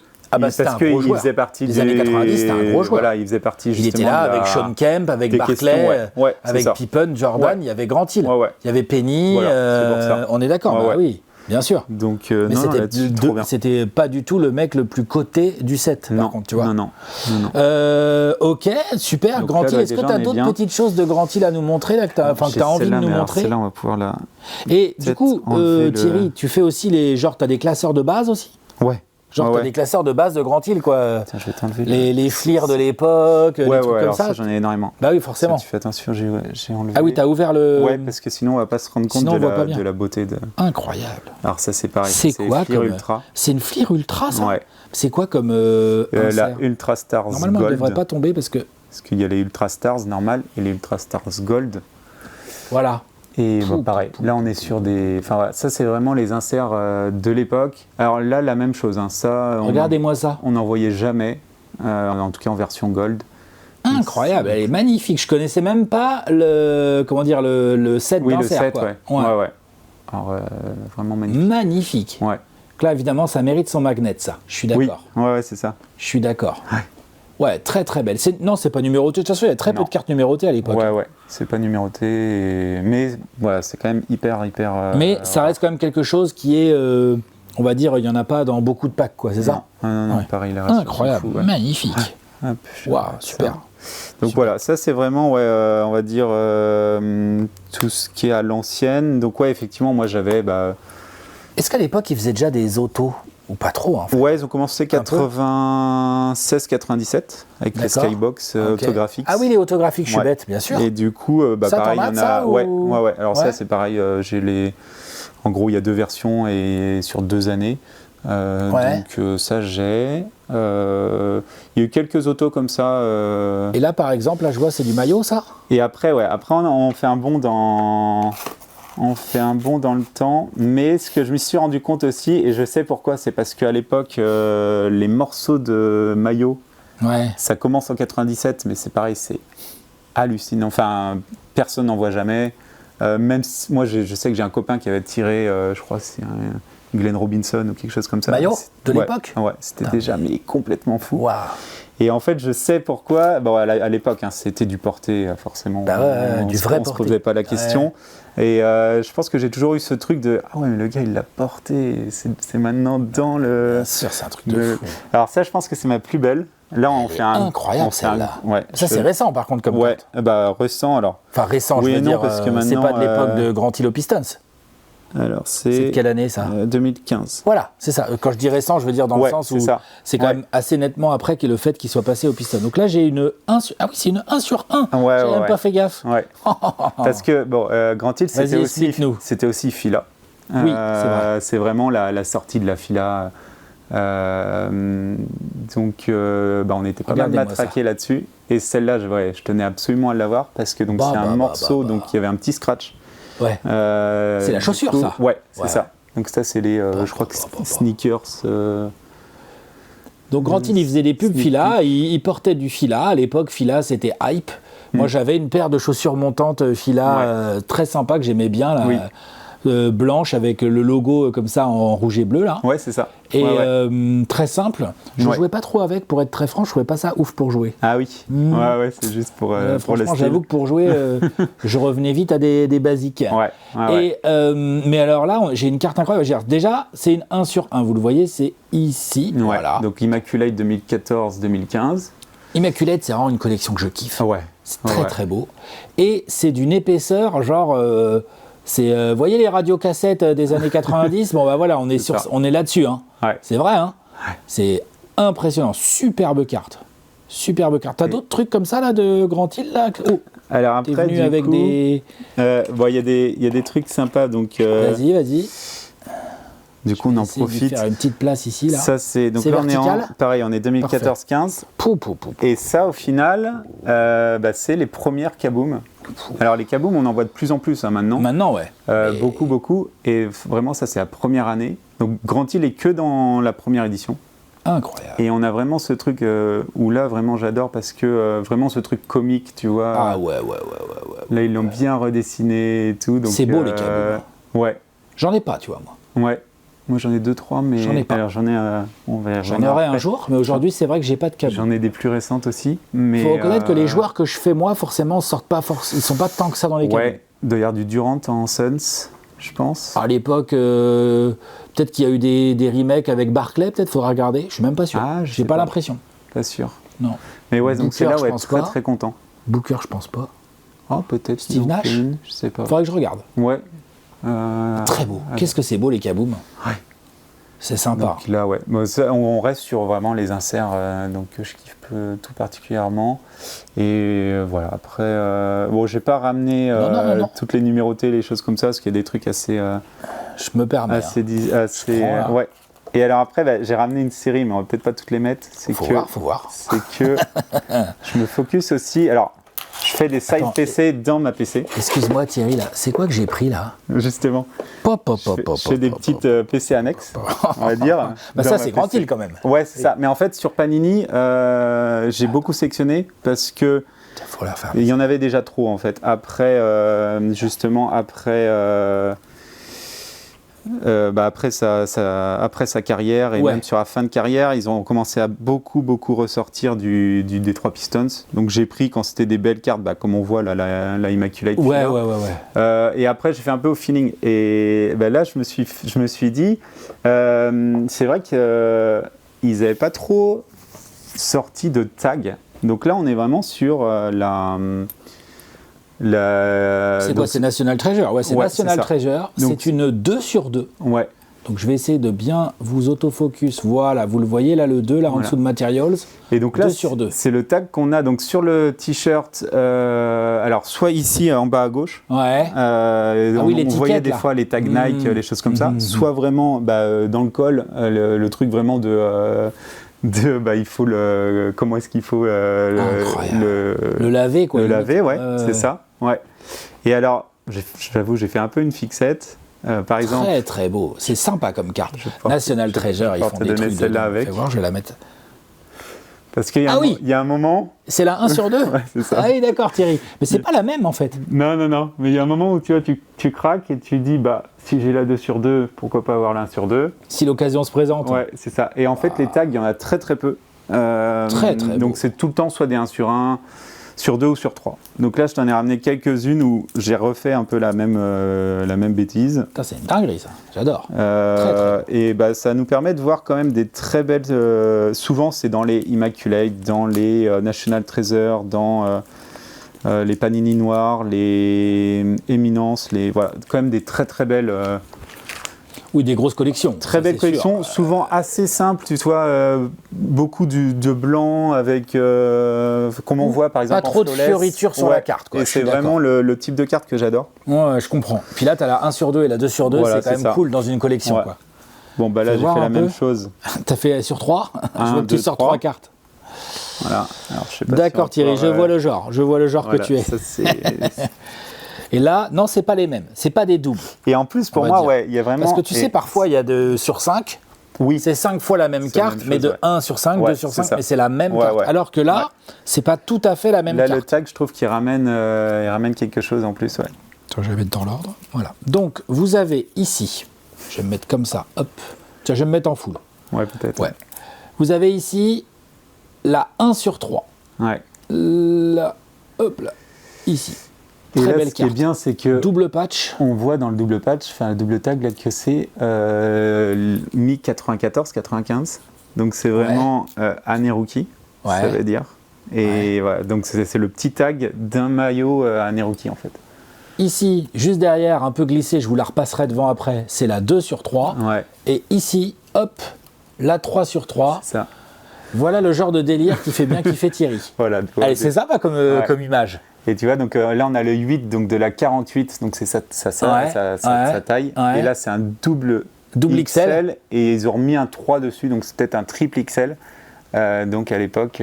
C'était un gros joueur. Faisait partie des années 90, c'était un gros joueur. Voilà, il faisait partie justement. Il était là avec Sean Kemp, avec Barkley, avec Pippen, Jordan, il y avait Grant Hill. Il y avait Penny, on est d'accord, oui. Bien sûr. Donc, mais c'était pas du tout le mec le plus coté du set, par contre, tu vois. Non. Ok, super. Donc, Grant Hill, est-ce que tu as d'autres petites choses de Grant Hill à nous montrer, là, que tu as envie de nous montrer? Celle-là, on va pouvoir la... Et du coup, Thierry, tu fais aussi tu as des classeurs de base aussi? Ouais. Genre, t'as des classeurs de base de Grant Hill, quoi. Tiens, je vais t'enlever les flirs de l'époque, les trucs comme ça. J'en ai énormément. Bah oui, forcément. Ça, tu fais attention, j'ai enlevé. Ah oui, t'as ouvert le... Ouais, parce que sinon, on va pas se rendre compte de la beauté de... Incroyable. Alors ça, c'est pareil. C'est quoi Flir Ultra. C'est une Flir Ultra, ça? Ouais. C'est quoi comme la Ultra Stars Gold. Normalement, elle ne devrait pas tomber parce qu'il y a les Ultra Stars normales et les Ultra Stars Gold. Voilà. Et pareil, là on est sur des... Enfin, ça c'est vraiment les inserts de l'époque. Alors là, la même chose. Ça, regardez-moi ça. On n'en voyait jamais, en tout cas en version Gold. Incroyable, elle est magnifique. Je connaissais même pas le set d'insert. Oui, le set, quoi. Ouais. Alors, vraiment magnifique. Magnifique. Ouais. Donc là, évidemment, ça mérite son magnet, ça. Je suis d'accord. Oui, ouais, c'est ça. Je suis d'accord. Ouais, très très belle. Non, c'est pas numéroté. De toute façon, il y a très peu de cartes numérotées à l'époque. Ouais, c'est pas numéroté, mais voilà, c'est quand même hyper. Mais ça reste quand même quelque chose qui est, on va dire, il y en a pas dans beaucoup de packs, quoi. C'est ça? Non, pareil. Incroyable, magnifique. Waouh, super. Donc voilà, ça c'est vraiment, on va dire, tout ce qui est à l'ancienne. Donc effectivement, moi j'avais... Est-ce qu'à l'époque, ils faisaient déjà des autos? Ou pas trop, en fait. Ouais, ils ont commencé 96-97 avec les Skybox autographiques. Ah oui, les autographiques, je suis bête, bien sûr. Et du coup, pareil, il y en a... Ouais. Alors ça, c'est pareil, en gros, il y a 2 versions et sur 2 années. Donc ça, j'ai... il y a eu quelques autos comme ça. Et là, par exemple, là, je vois, c'est du maillot, ça? Et après, on fait un bond dans... On fait un bond dans le temps, mais ce que je me suis rendu compte aussi, et je sais pourquoi, c'est parce qu'à l'époque, les morceaux de maillot, ça commence en 97, mais c'est pareil, c'est hallucinant. Enfin, personne n'en voit jamais. Même si, moi, je sais que j'ai un copain qui avait tiré, je crois, c'est un Glenn Robinson ou quelque chose comme ça. Maillot de l'époque? Ouais, c'était déjà complètement fou. Wow. Et en fait, je sais pourquoi. À l'époque, c'était du porté, forcément. Du vrai porté. On se posait pas la question. Et je pense que j'ai toujours eu ce truc de « Ah ouais, mais le gars, il l'a porté. C'est maintenant dans le... » Bien sûr, c'est un truc de fou. Alors ça, je pense que c'est ma plus belle. Là, on fait un... Incroyable, celle-là. Ça, c'est récent, par contre, comme carte. Récent, alors. Enfin, récent, je veux dire, parce que maintenant, c'est pas de l'époque de Grant Hill aux Pistons. Alors, c'est de quelle année, ça? 2015. Voilà, c'est ça. Quand je dis récent, je veux dire dans le sens où c'est quand même assez nettement après le fait qu'il soit passé au Piston. Donc là, j'ai une 1 sur... Ah oui, c'est une 1 sur 1. J'ai même pas fait gaffe. Parce que, Grant Hill, c'était aussi Fila. Oui, c'est vrai. C'est vraiment la sortie de la Fila. Donc, on était pas mal matraqués là-dessus. Et celle-là, je tenais absolument à l'avoir parce que c'est un morceau, donc il y avait un petit scratch. Ouais. C'est la chaussure, ça. Ouais, c'est ça. Donc ça, c'est les, je crois que sneakers. Donc Grant Hill, il faisait des pubs Fila, il portait du Fila. À l'époque, Fila, c'était hype. Moi, j'avais une paire de chaussures montantes Fila très sympa que j'aimais bien. Là. blanche avec le logo comme ça en rouge et bleu là. Ouais, c'est ça. Et ouais. très simple. Je jouais pas trop avec, pour être très franc, je trouvais pas ça ouf pour jouer. Ah oui. Ouais, c'est juste pour le franchement, style. j'avoue que pour jouer, je revenais vite à des basiques. Ouais. Mais alors là, j'ai une carte incroyable. Déjà, c'est une 1 sur 1. Vous le voyez, c'est ici. Ouais. Voilà. Donc Immaculate 2014-2015. Immaculate, c'est vraiment une collection que je kiffe. Ouais. C'est très très beau. Et c'est d'une épaisseur, genre, vous voyez les radiocassettes des années 90 ? Bon bah voilà, on est là-dessus. Hein. Ouais. C'est vrai, hein. Ouais. C'est impressionnant. Superbe carte. T'as d'autres trucs comme ça là de Grand Île là ? Alors après, t'es venu avec des... il y a des trucs sympas, donc... Vas-y. Du coup, on en profite. De faire une petite place ici, là. Ça, donc là, on est 2014-15. Et ça, au final, c'est les premières Kaboom. Alors, les Kaboom, on en voit de plus en plus maintenant. Maintenant, ouais. Beaucoup. Et vraiment, ça, c'est la première année. Donc, Grand Île est que dans la première édition. Incroyable. Et on a vraiment ce truc où là, vraiment, j'adore parce que vraiment ce truc comique, tu vois. Ah ouais. Là, ils l'ont bien redessiné et tout. C'est beau, les Kaboom. Ouais. J'en ai pas, tu vois, moi. Ouais. Moi, j'en ai 2-3, mais... J'en ai pas. Alors, j'en aurai un jour, mais aujourd'hui, c'est vrai que j'ai pas de Kaboom. J'en ai des plus récentes aussi, mais... Faut reconnaître que les joueurs que je fais, moi, forcément, ils sont pas tant que ça dans les Kaboom. Ouais, d'ailleurs, du Durant en Suns, je pense. À l'époque, peut-être qu'il y a eu des remakes avec Barclay, peut-être, faudra regarder. Je suis même pas sûr. J'ai pas l'impression. Pas sûr. Non. Mais ouais, donc c'est là, ouais, très très content. Booker, je pense pas. Oh, peut-être. Steve Nash, je sais pas. Faudrait que je regarde. Ouais. Très beau. Qu'est-ce que c'est beau les Kaboom. Ouais. C'est sympa. Donc là, ouais. Bon, ça, on reste sur vraiment les inserts, donc je kiffe tout particulièrement. Et voilà. Après, j'ai pas ramené non. toutes les numérotées, les choses comme ça, parce qu'il y a des trucs assez. Je me permets. Ouais. Et alors après, j'ai ramené une série, mais on va peut-être pas toutes les mettre. Faut voir. C'est que je me focus aussi. Alors. Je fais des side PC dans ma PC. Excuse-moi Thierry, là, c'est quoi que j'ai pris là ? Justement. Je fais des petites PC annexes, on va dire. Ça c'est Grand Île quand même. Ouais, c'est ça. Mais en fait, sur Panini, j'ai beaucoup sélectionné parce que il y en avait déjà trop en fait. Après sa carrière et même sur la fin de carrière, ils ont commencé à beaucoup ressortir du Detroit Pistons. Donc j'ai pris quand c'était des belles cartes, comme on voit là, la Immaculate. Ouais. Et après j'ai fait un peu au feeling. Et là je me suis dit, c'est vrai qu'ils n'avaient pas trop sorti de tag. Donc là on est vraiment sur c'est quoi ? C'est National Treasure. Ouais, c'est National Treasure. C'est une 2 sur 2. Ouais. Donc je vais essayer de bien vous autofocus. Voilà, vous le voyez là, le 2 là en dessous de Materials. Et donc là, 2 sur 2. C'est le tag qu'on a donc sur le t-shirt. Alors soit ici en bas à gauche. Ouais. On voyait des fois les tags Nike, les choses comme ça. Soit vraiment dans le col, le truc vraiment il faut comment est-ce qu'il faut le laver quoi. Le laver, ouais, c'est ça. Ouais. Et alors, j'avoue, j'ai fait un peu une fixette. Par exemple. Très très beau. C'est sympa comme carte. National Treasure, ils font des trucs celle-là avec. Fais voir, je vais la mettre. Parce qu'il y a un moment. C'est la 1 sur 2 Ouais, c'est ça. Ah oui, d'accord, Thierry. Mais c'est pas la même en fait. Non. Mais il y a un moment où tu vois, tu craques et tu dis, si j'ai la 2 sur 2, pourquoi pas avoir la 1 sur 2 ? Si l'occasion se présente. Ouais, c'est ça. Et en fait, les tags, il y en a très très peu. Très beau. Donc c'est tout le temps soit des 1 sur 1, sur 2 ou sur 3. Donc là, je t'en ai ramené quelques-unes où j'ai refait un peu la même bêtise. Putain, c'est une dinguerie ça, j'adore. Très et ça nous permet de voir quand même des très belles... souvent, c'est dans les Immaculate, dans les National Treasure, dans les Panini noirs, les Éminences, voilà, quand même des très très belles... Oui, des grosses collections. Très belles collections, souvent assez simples, tu vois, beaucoup de blanc avec, comme on voit par exemple. Pas trop de fioritures sur la carte. Quoi, et c'est vraiment le type de carte que j'adore. Ouais, je comprends. Puis là, tu as la 1 sur 2 et la 2 sur 2, c'est quand même cool dans une collection. Ouais. Quoi. Bon, là, j'ai fait la même chose. Tu as fait sur 3 je vois que tu sors 3 cartes. Voilà. Alors, je sais pas. D'accord, Thierry, je vois le genre. Je vois le genre que tu es. Ça, Et là, non, c'est pas les mêmes. C'est pas des doubles. Et en plus, pour moi, il y a vraiment... Parce que tu sais, parfois, il y a de sur 5. Oui. C'est 5 fois la même carte, mais de 1 sur 5, 2 sur 5, mais c'est la même carte. Ouais. Alors que là, c'est pas tout à fait la même carte. Là, le tag, je trouve qu'il ramène quelque chose en plus, ouais. Attends, je vais mettre dans l'ordre. Voilà. Donc, vous avez ici, je vais me mettre comme ça, hop. Tiens, je vais me mettre en full. Ouais, peut-être. Ouais. Vous avez ici la 1/3. Ouais. Là, hop là, ici. Et Très là, belle ce qui est carte. bien, c'est que Double patch. on voit dans le double patch, enfin le double tag, là, que c'est mi-94-95. Donc c'est vraiment année rookie, ça veut dire. Et voilà, donc c'est le petit tag d'un maillot année rookie en fait. Ici, juste derrière, un peu glissé, je vous la repasserai devant après, c'est la 2/3. Ouais. Et ici, hop, la 3/3. C'est ça. Voilà le genre de délire qui fait bien kiffer Thierry. Voilà. Allez, c'est sympa comme image. Et tu vois, donc là on a le 8, donc de la 48, donc c'est sa taille. Ouais. Et là c'est un double XL. Et ils ont remis un 3 dessus, donc c'est peut-être un triple XL. Donc à l'époque,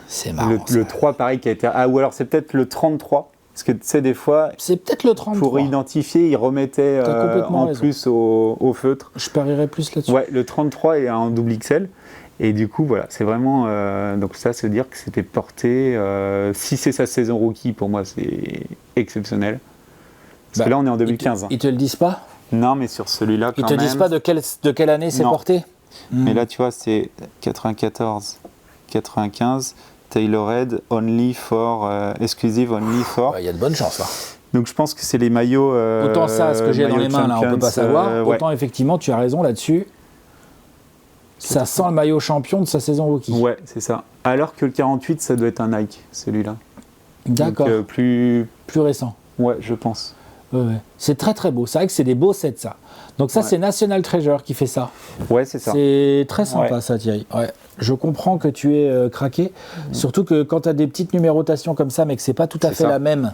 c'est marrant. Le 3 pareil qui a été. Ah, ou alors c'est peut-être le 33. Parce que tu sais, des fois, c'est peut-être le 33. Pour identifier, ils remettaient en raison. Plus au feutre. Je parierais plus là-dessus. Ouais, le 33 est en double XL. Et du coup, voilà, c'est vraiment. Donc, ça, se dire que c'était porté. Si c'est sa saison rookie, pour moi, c'est exceptionnel. Parce que là, on est en 2015. Ils te le disent pas ? Non, mais sur celui-là, quand même. Ils te disent pas de quelle année c'est porté ? Mais là, tu vois, c'est 94, 95. Tailored only for exclusive only for. Il y a de bonnes chances là. Donc je pense que c'est les maillots. Autant ça, ce que j'ai dans les mains là, on peut pas savoir. Autant effectivement, tu as raison là-dessus. Ça sent le maillot champion de sa saison rookie. Ouais, c'est ça. Alors que le 48, ça doit être un Nike, celui-là. D'accord. Donc, plus récent. Ouais, je pense. Ouais. C'est très très beau. C'est vrai que c'est des beaux sets ça. Donc ça, c'est National Treasure qui fait ça. Ouais, c'est ça. C'est très sympa ça, Thierry. Ouais. Je comprends que tu es craqué. Surtout que quand tu as des petites numérotations comme ça, mais que c'est pas tout à fait la même,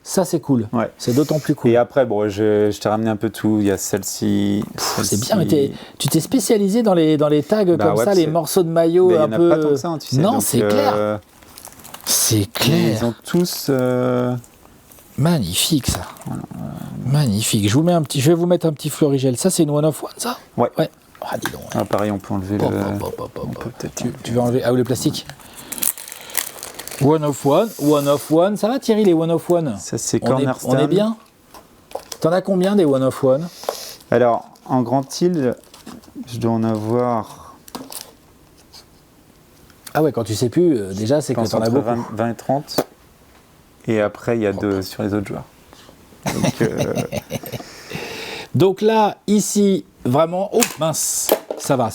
ça c'est cool. Ouais. C'est d'autant plus cool. Et après, bon, je t'ai ramené un peu tout. Il y a celle-ci. C'est bien, mais tu t'es spécialisé dans les tags comme ça, les morceaux de maillot un peu. Il n'y en a pas tant que ça, tu sais. Non, c'est clair. C'est clair. Ils ont tous. Magnifique ça. Magnifique. Je vais vous mettre un petit Florigel. Ça, c'est une one of one, ça ? Ouais. Ah, dis donc. Ah, pareil, on peut enlever Tu veux enlever le plastique ? One of one. Ça va, Thierry, les one of one ? Ça, c'est Cornerstone. On est bien ? T'en as combien des one of one ? Alors, en grand tilde, je dois en avoir. Ah ouais, quand tu sais plus, déjà, c'est que t'en as beaucoup. 20 et 30. Et après, il y a 2 sur les autres joueurs. Donc là, ici, vraiment... Oh, mince. Ça va.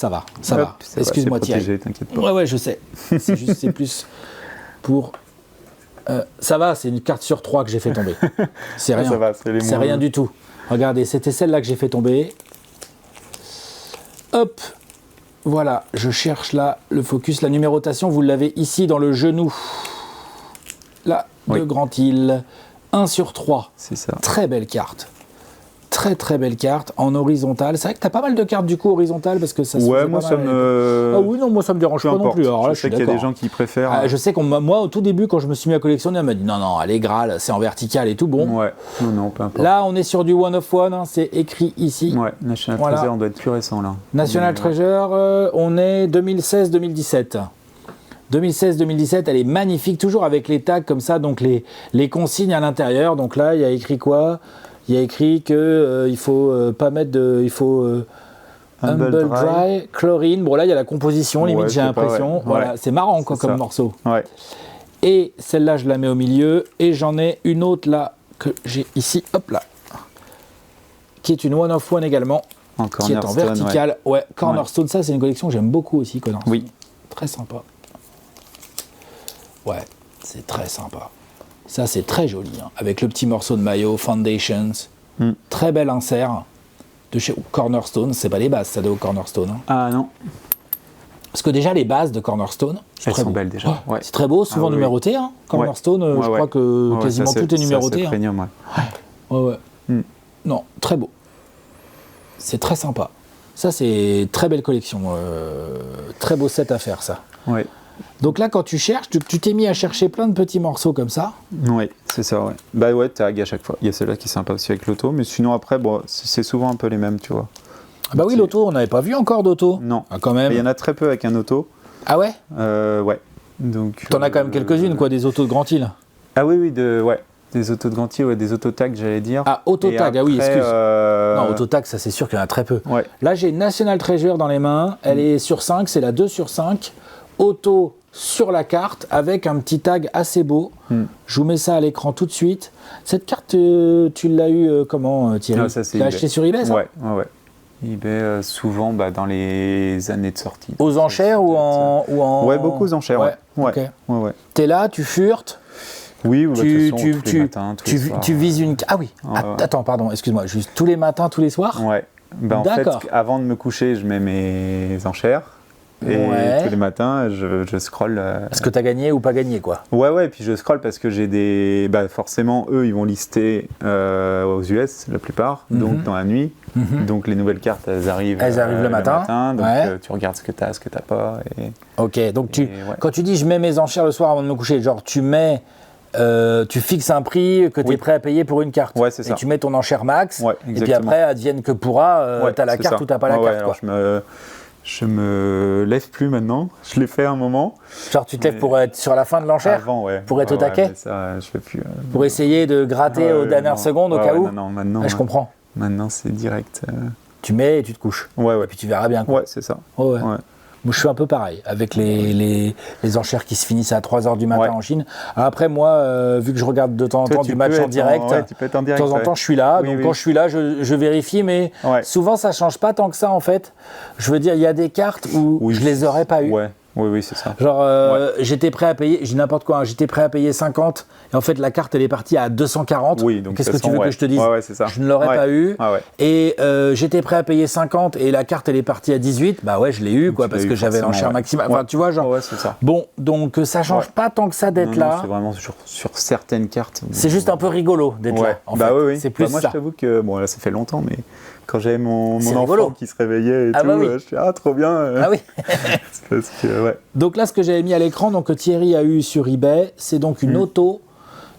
Excuse-moi, Thierry. T'inquiète pas. Ouais, je sais. C'est plus pour... ça va, c'est une carte sur 3 que j'ai fait tomber. C'est rien. Ça va, c'est rien du tout. Regardez, c'était celle-là que j'ai fait tomber. Hop. Voilà, je cherche là le focus. La numérotation, vous l'avez ici dans le genou. Là, de Grand Hill. 1/3. C'est ça. Très belle carte. Très belle carte en horizontale. C'est vrai que tu as pas mal de cartes du coup horizontales parce que ça se moi ça me. Ah oui, non, moi ça me dérange pas non plus. Alors là, je sais qu'il y a des gens qui préfèrent. Je sais moi au tout début quand je me suis mis à collectionner, on m'a dit non, elle est Graal, c'est en vertical et tout. Bon. Ouais. Non, peu importe. Là, on est sur du one of one, c'est écrit ici. Ouais, National Treasure, on doit être plus récent là. National Treasure, on est 2016-2017. 2016-2017, elle est magnifique, toujours avec les tags comme ça, donc les consignes à l'intérieur. Donc là, il y a écrit quoi ? Il y a écrit que il faut pas mettre de, il faut Humble Dry, chlorine. Bon là, il y a la composition, limite j'ai l'impression. Voilà, c'est marrant quoi comme morceau. Ouais. Et celle-là, je la mets au milieu. Et j'en ai une autre là que j'ai ici, hop là, qui est une one of one également, qui est en vertical. Ouais, Cornerstone. Ça, c'est une collection que j'aime beaucoup aussi, Cornerstone. Oui. Très sympa. Ouais, c'est très sympa. Ça, c'est très joli, hein. Avec le petit morceau de maillot, Foundations. Très bel insert de chez Cornerstone. C'est pas les bases, ça, de Cornerstone. Hein. Ah non. Parce que déjà, les bases de Cornerstone, elles sont belles déjà. C'est très beau, souvent numéroté. Hein. Cornerstone, je crois que quasiment tout est numéroté. C'est premium, ouais. Non, très beau. C'est très sympa. Ça, c'est très belle collection. Très beau set à faire, ça. Ouais. Donc là, quand tu cherches, tu t'es mis à chercher plein de petits morceaux comme ça. Oui, c'est ça, ouais. Bah ouais, tag à chaque fois. Il y a celle-là qui est sympa aussi avec l'auto, mais sinon après, bon, c'est souvent un peu les mêmes, tu vois. Ah bah oui, l'auto, on n'avait pas vu encore d'auto. Non. Ah, quand même. Il y en a très peu avec un auto. Ah ouais ? Ouais. Donc. T'en as quand même quelques-unes, quoi, des autos de Grand Hill. Ah oui, ouais. Des autos de Granty, ouais, des autotags, j'allais dire. Ah, autotag, ah oui, excuse. Non, autotag, ça c'est sûr qu'il y en a très peu. Ouais. Là, j'ai une National Treasure dans les mains. Elle est sur 5, c'est la 2 sur 5. Auto sur la carte avec un petit tag assez beau. Je vous mets ça à l'écran tout de suite. Cette carte, tu l'as eu comment, Thierry? Tu l'as acheté sur eBay, ça? Ouais. eBay, souvent dans les années de sortie. Aux enchères ou en... Ouais, beaucoup aux enchères, ouais. Okay. Ouais. T'es là, tu furtes. Oui, tous les matins, tous les soirs. Tu vises une... Ah oui, attends, pardon, excuse-moi, juste tous les matins, tous les soirs? Ouais. En fait, avant de me coucher, je mets mes enchères. Et tous les matins, je scrolle. Est-ce que tu as gagné ou pas gagné, quoi? Ouais, puis je scrolle parce que j'ai des... forcément, eux, ils vont lister aux US, la plupart, donc dans la nuit. Donc les nouvelles cartes, elles arrivent le matin. Donc tu regardes ce que tu as, ce que tu n'as pas. Ok, donc quand tu dis je mets mes enchères le soir avant de me coucher, genre tu mets... tu fixes un prix que tu es prêt à payer pour une carte. Ouais, c'est ça. Et tu mets ton enchère max. Ouais, et puis après, advienne que pourra, tu as la carte ou tu n'as pas la carte. Alors je me lève plus maintenant. Je l'ai fait un moment. Genre tu te lèves pour être sur la fin de l'enchère? Avant, ouais. Pour être au taquet? Ça, je fais plus. Pour essayer de gratter aux dernières secondes au cas où? Non, maintenant. Je comprends. Maintenant, c'est direct. Tu mets et tu te couches. Ouais. Et puis tu verras bien, quoi. Ouais, c'est ça. Ouais. Moi, je suis un peu pareil, avec les enchères qui se finissent à 3h du matin en Chine. Après, moi, vu que je regarde de temps en temps du match en direct, de temps en temps, je suis là. Quand je suis là, je vérifie, mais souvent, ça ne change pas tant que ça, en fait. Je veux dire, il y a des cartes où je ne les aurais pas eues. Oui, c'est ça. Genre, j'étais prêt à payer, j'ai n'importe quoi, j'étais prêt à payer 50, et en fait, la carte, elle est partie à 240. Oui, donc qu'est-ce que tu veux que je te dise? C'est ça. Je ne l'aurais pas eu. Et j'étais prêt à payer 50, et la carte, elle est partie à 18. Bah ouais, je l'ai eu, quoi, parce que j'avais l'enchère maximale. Enfin, tu vois, genre. C'est ça. Bon, donc ça change pas tant que ça d'être là. C'est vraiment sur certaines cartes. C'est juste un peu rigolo d'être là. En fait. Oui. C'est plus moi, ça. je t'avoue que, bon, là, ça fait longtemps, mais quand j'avais mon enfant qui se réveillait et tout, je suis trop bien. Ah oui. Parce que, Donc là, ce que j'avais mis à l'écran, donc que Thierry a eu sur eBay, c'est donc une auto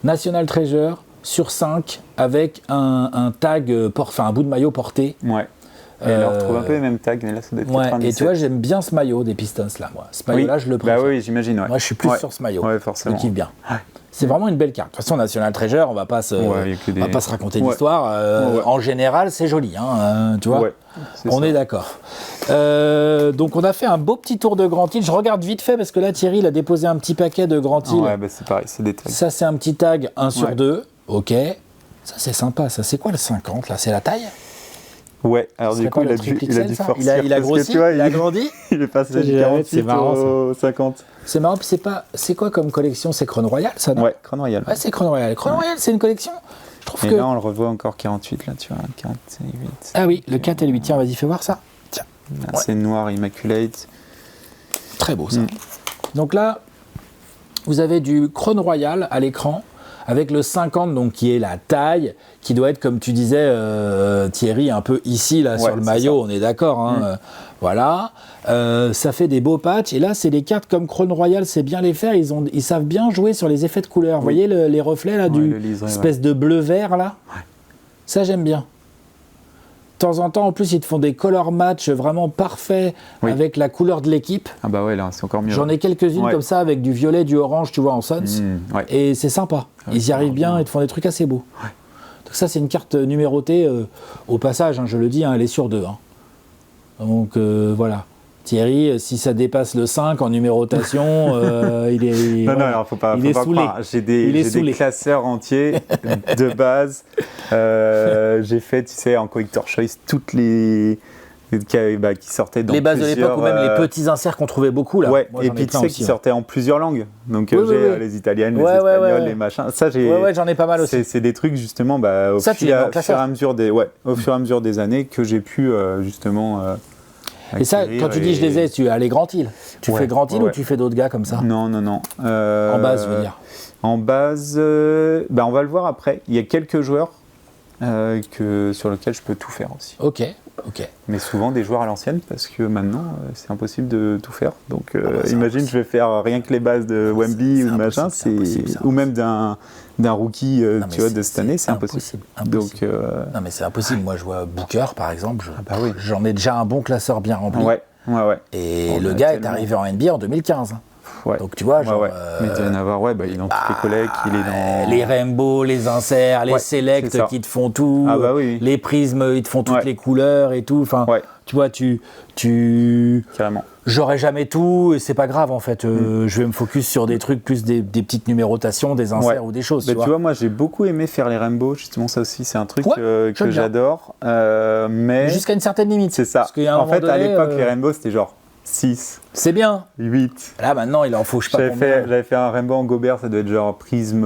National Treasure sur 5 avec un tag, un bout de maillot porté. Ouais. Et on retrouve un peu les mêmes tags, mais là, ça doit être 97. Et tu vois, j'aime bien ce maillot des Pistons là, moi. Ce maillot-là, je le préfère. Bah oui, j'imagine. Ouais. Moi, je suis plus sur ce maillot. Ouais, forcément. Je kiffe bien. Ouais. C'est vraiment une belle carte. De toute façon, National Treasure, on va pas se raconter d'histoire. En général, c'est joli, hein, tu vois. Ouais, on est d'accord. Donc, on a fait un beau petit tour de Grand Hill. Je regarde vite fait parce que là, Thierry, il a déposé un petit paquet de Grand Hill. Ouais, c'est pareil, c'est des tags. Ça, c'est un petit tag 1 sur 2. Ok. Ça, c'est sympa. Ça, c'est quoi le 50 là? C'est la taille? Ouais, alors du coup, il a dû forcer. Il a grossi, il a grandi. Il est passé du 48 au 50. C'est marrant, c'est quoi comme collection? C'est Crown Royal, ça, non? Ouais, Crown Royal. Ouais, c'est Crown Royal. Crown Royal, c'est une collection. Je trouve là, on le revoit encore 48, là, tu vois, 48. Ah oui, le 4 et le 8. Tiens, vas-y, fais voir ça. Tiens. Là, c'est noir, immaculate. Très beau, ça. Donc là, vous avez du Crown Royal à l'écran, avec le 50, donc qui est la taille, qui doit être, comme tu disais, Thierry, un peu ici, là, sur le maillot, on est d'accord, hein, voilà. Ça fait des beaux patchs, et là, c'est des cartes comme Crown Royal, c'est bien les faire, ils savent bien jouer sur les effets de couleur. Vous voyez les reflets, là, du espèce de bleu-vert, là? Ça, j'aime bien. De temps en temps, en plus, ils te font des color match vraiment parfaits avec la couleur de l'équipe. Ah bah ouais, là, c'est encore mieux. J'en ai quelques-unes comme ça, avec du violet, du orange, tu vois, en Suns. Et c'est sympa. Ils y arrivent bien, ils te font des trucs assez beaux. Donc ça, c'est une carte numérotée. Au passage, hein, je le dis, hein, elle est sur 2. Hein. Donc voilà. Thierry, si ça dépasse le 5 en numérotation, il est non, alors faut pas croire. J'ai des classeurs entiers de base. J'ai fait, tu sais, en Collector Choice, toutes les qui sortaient dans les bases de l'époque, ou même les petits inserts qu'on trouvait beaucoup là. Ouais, et puis tu sais qui sortaient en plusieurs langues. Donc j'ai les italiennes, les espagnols, les machins. Ça, j'en ai pas mal aussi. C'est des trucs justement au fur et à mesure des années que j'ai pu justement. Et ça, quand tu dis je les ai, tu es allé Grand Hill. Tu fais Grand Hill ou tu fais d'autres gars comme ça? Non. En base, je veux dire. En base, on va le voir après. Il y a quelques joueurs sur lesquels je peux tout faire aussi. Ok. Mais souvent des joueurs à l'ancienne parce que maintenant c'est impossible de tout faire. Donc imagine, je vais faire rien que les bases de Wemby ou de machin, ou même d'un rookie tu vois, de cette année, c'est impossible. Donc, non mais c'est impossible. Moi je vois Booker par exemple, j'en ai déjà un bon classeur bien rempli. Ouais. Et le gars est arrivé en NBA en 2015. Ouais. Donc tu vois, genre. Ouais. Mais il doit y en avoir, il est dans toutes les collègues, il est dans. Les rainbow, les inserts, les select qui te font tout. Ah bah oui. Les prismes, ils te font toutes les couleurs et tout. Enfin, tu vois, Carrément. J'aurais jamais tout et c'est pas grave en fait. Je vais me focus sur des trucs plus des petites numérotations, des inserts ou des choses. Tu vois, moi j'ai beaucoup aimé faire les rainbows, justement ça aussi c'est un truc que j'adore. Mais jusqu'à une certaine limite. C'est ça. Parce qu'à un moment donné, à l'époque les rainbows c'était genre 6. C'est bien. 8. Là maintenant il en faut je sais pas combien. J'avais fait un rainbow en Gobert, ça doit être genre prisme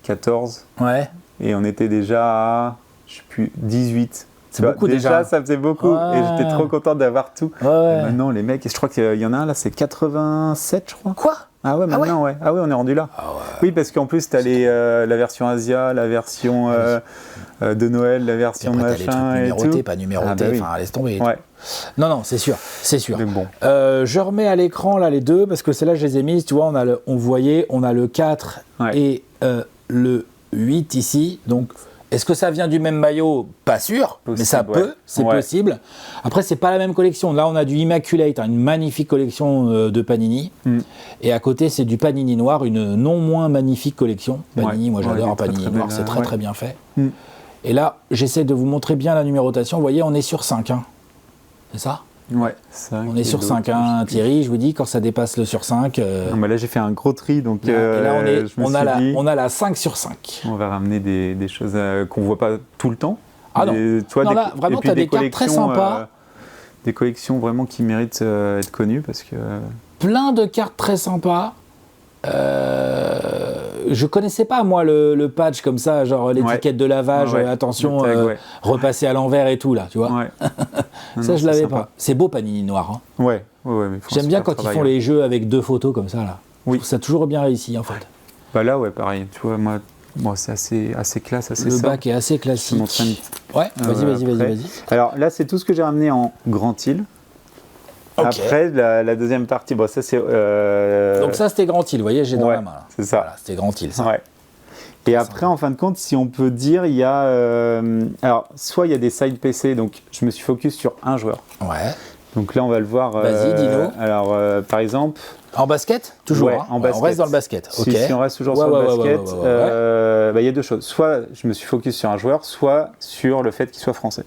14. Ouais. Et on était déjà à, je sais plus, 18. C'est beaucoup déjà. Ça faisait beaucoup et j'étais trop contente d'avoir tout. Ouais. Et maintenant les mecs, je crois qu'il y en a un là, c'est 87 je crois. Quoi ? Ah ouais, maintenant ouais. Ah ouais, on est rendu là. Oui, parce qu'en plus t'as la version Asia, la version de Noël, la version et après, machin t'as les trucs numérotés, et tout. pas numérotés, enfin laisse tomber. Ouais. Non, c'est sûr. Mais bon. Je remets à l'écran là les deux parce que celles-là je les ai mises, tu vois, on a le 4 et le 8 ici, donc est-ce que ça vient du même maillot ? Pas sûr, mais ça peut, c'est possible. Après, c'est pas la même collection. Là, on a du Immaculate, une magnifique collection de Panini. Et à côté, c'est du Panini noir, une non moins magnifique collection. Panini, moi j'adore Panini noir, c'est très bien fait. Et là, j'essaie de vous montrer bien la numérotation. Vous voyez, on est sur 5. C'est ça ? Ouais, on est sur 5, Thierry, je vous dis, quand ça dépasse le sur 5. Là, j'ai fait un gros tri, donc et là, on a la 5 sur 5. On va ramener des choses qu'on ne voit pas tout le temps. Ah non, là, vraiment, tu as des cartes très sympas. Des collections vraiment qui méritent d'être connues, parce que... Plein de cartes très sympas. Je connaissais pas moi le patch comme ça, genre l'étiquette de lavage, attention, repasser à l'envers et tout là, tu vois. Ça je l'avais pas. C'est beau Panini noir. Mais j'aime bien quand ils font les jeux avec 2 photos comme ça là. Je trouve ça toujours bien réussi en fait. Bah là pareil, tu vois moi c'est assez classe, assez simple. Le bac est assez classique. Ouais, vas-y. Alors là c'est tout ce que j'ai ramené en grand île. Okay. Après, la deuxième partie, ça c'est... Donc ça c'était Grand Île, vous voyez, j'ai dans la main. Là. C'est ça. Voilà, c'était Grand Île, ça. Ouais. Et après, en fin de compte, si on peut dire, il y a... alors, soit il y a des side PC, donc je me suis focus sur un joueur. Ouais. Donc là, on va le voir... Vas-y, dis-nous. Alors, par exemple... En basket ? Toujours, en basket. On reste dans le basket. Si on reste toujours sur le basket, il y a 2 choses. Soit je me suis focus sur un joueur, soit sur le fait qu'il soit français.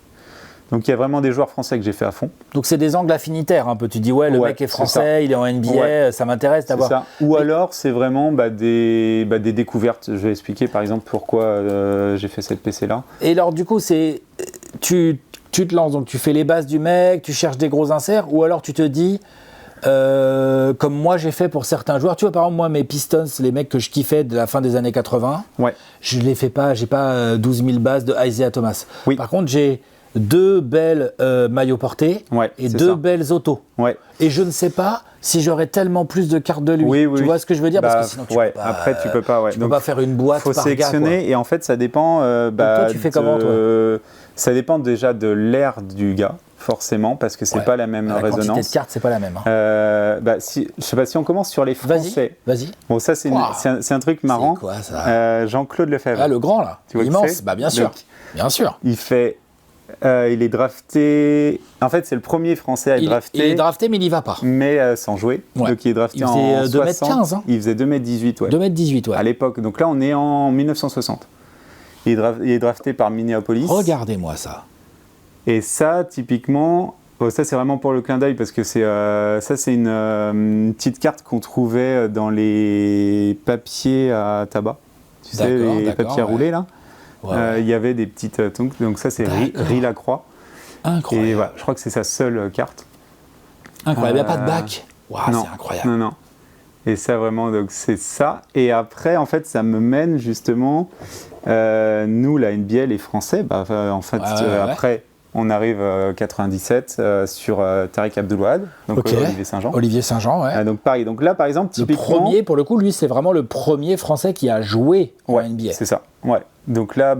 Donc il y a vraiment des joueurs français que j'ai fait à fond. Donc c'est des angles affinitaires un peu. Tu dis le mec est français, il est en NBA, ça m'intéresse d'avoir. Ça. Ou alors c'est vraiment des découvertes. Je vais expliquer par exemple pourquoi j'ai fait cette PC là. Et alors du coup tu te lances, donc tu fais les bases du mec, tu cherches des gros inserts, ou alors tu te dis comme moi j'ai fait pour certains joueurs. Tu vois par exemple moi mes Pistons, les mecs que je kiffais de la fin des années 80, je les fais pas, j'ai pas 12 000 bases de Isaiah Thomas. Par contre j'ai 2 belles maillots portés et 2 belles autos. Et je ne sais pas si j'aurais tellement plus de cartes de lui. Tu vois ce que je veux dire, parce que sinon tu peux pas. Après tu peux pas. Tu peux pas faire une boîte par gars. Faut sélectionner et en fait ça dépend. Donc toi tu fais comment toi ? Ça dépend déjà de l'ère du gars. Forcément, parce que c'est pas la même résonance. La quantité de cartes, c'est pas la même. Je sais pas si on commence sur les Français. Vas-y. Bon, ça c'est un truc marrant. C'est quoi ça ? Jean-Claude Lefebvre. Ah, le grand là. Tu vois immense. Bah bien sûr. Bien sûr. Il est drafté. En fait, c'est le premier Français à être drafté. Il est drafté, mais il y va pas. Mais sans jouer. Donc il est drafté en 2m15. Il faisait 2m18, 2m18, à l'époque. Donc là, on est en 1960. Il est drafté par Minneapolis. Regardez-moi ça. Et ça, typiquement, ça c'est vraiment pour le clin d'œil parce que c'est une petite carte qu'on trouvait dans les papiers à tabac. Tu sais, les papiers à rouler là. Il y avait des petites... Donc ça c'est Ri Lacroix. Incroyable. Et je crois que c'est sa seule carte. Incroyable, il n'y a pas de bac. C'est incroyable. Non. Et ça vraiment, donc c'est ça. Et après, en fait, ça me mène justement... nous, la NBA, les Français, après... On arrive 97 sur Tariq Abdul-Wahad, donc Olivier Saint-Jean. Olivier Saint-Jean, ouais. Donc pareil, donc là par exemple, typiquement... Le premier, pour le coup, lui, c'est vraiment le premier Français qui a joué en NBA. C'est ça, Donc là,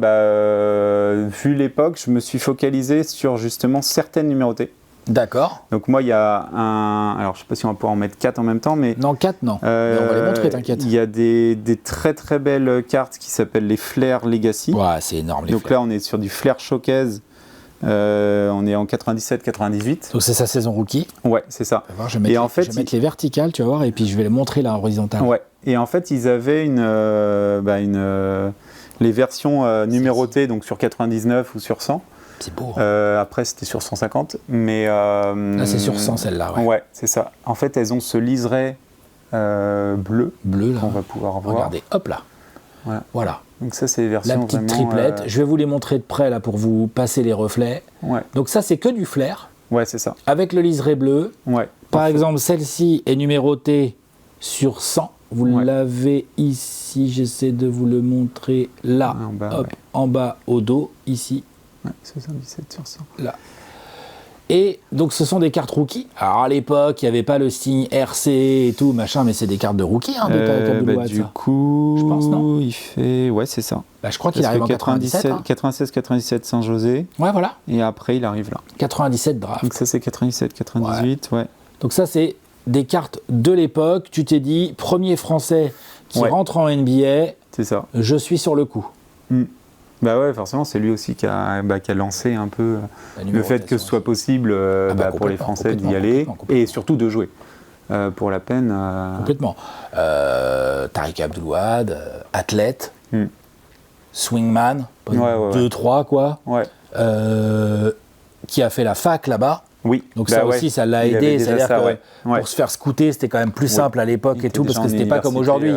vu l'époque, je me suis focalisé sur justement certaines numérotées. D'accord. Donc moi, il y a un... Alors je sais pas si on va pouvoir en mettre 4 en même temps, mais... Non, 4 non, mais on va les montrer, t'inquiète. Il y a des très très belles cartes qui s'appellent les Flair Legacy. Ouais, c'est énorme les Donc Flair. là, on est sur du Flair Showcase. On est en 97-98. Donc c'est sa saison rookie. Ouais, c'est ça. Je vais mettre les verticales, tu vas voir, et puis je vais les montrer là en horizontal. Ouais. Et en fait, ils avaient les versions numérotées, donc sur 99 ou sur 100. C'est beau. Après, c'était sur 150. Mais, là, c'est sur 100 celle-là. Ouais, ouais, c'est ça. En fait, elles ont ce liseré bleu. Bleu, là. On va pouvoir voir. Regardez, hop là. Voilà. Donc ça, c'est les versions la petite vraiment, triplette. Je vais vous les montrer de près là pour vous passer les reflets. Ouais. Donc ça, c'est que du flair. Ouais, c'est ça. Avec le liseré bleu. Ouais. Par exemple, celle-ci est numérotée sur 100. Vous l'avez ici. J'essaie de vous le montrer là. En bas, hop, en bas au dos, ici. Ouais, 77 sur 100. Là. Et donc ce sont des cartes rookies. Alors à l'époque, il n'y avait pas le signe RC et tout, machin, mais c'est des cartes de rookie, hein, de Tariq Abdul-Wahad, du coup, je pense, non, il fait... Ouais, c'est ça. Je crois qu'il arrive en 97. 96-97 Saint-José. Ouais, voilà. Et après, il arrive là. 97 draft. Donc ça, c'est 97-98, ouais. Donc ça, c'est des cartes de l'époque. Tu t'es dit, premier Français qui rentre en NBA. C'est ça. Je suis sur le coup. Bah ouais, forcément, c'est lui aussi qui a lancé un peu le fait que ce soit possible pour les Français d'y aller et surtout de jouer. Pour la peine. Complètement. Tariq Abdul-Wahad, athlète, swingman, 2-3 quoi. Ouais. Qui a fait la fac là-bas. Oui. Donc ça aussi, ça l'a aidé. C'est-à-dire que pour se faire scouter, c'était quand même plus simple à l'époque et tout, parce que c'était pas comme aujourd'hui.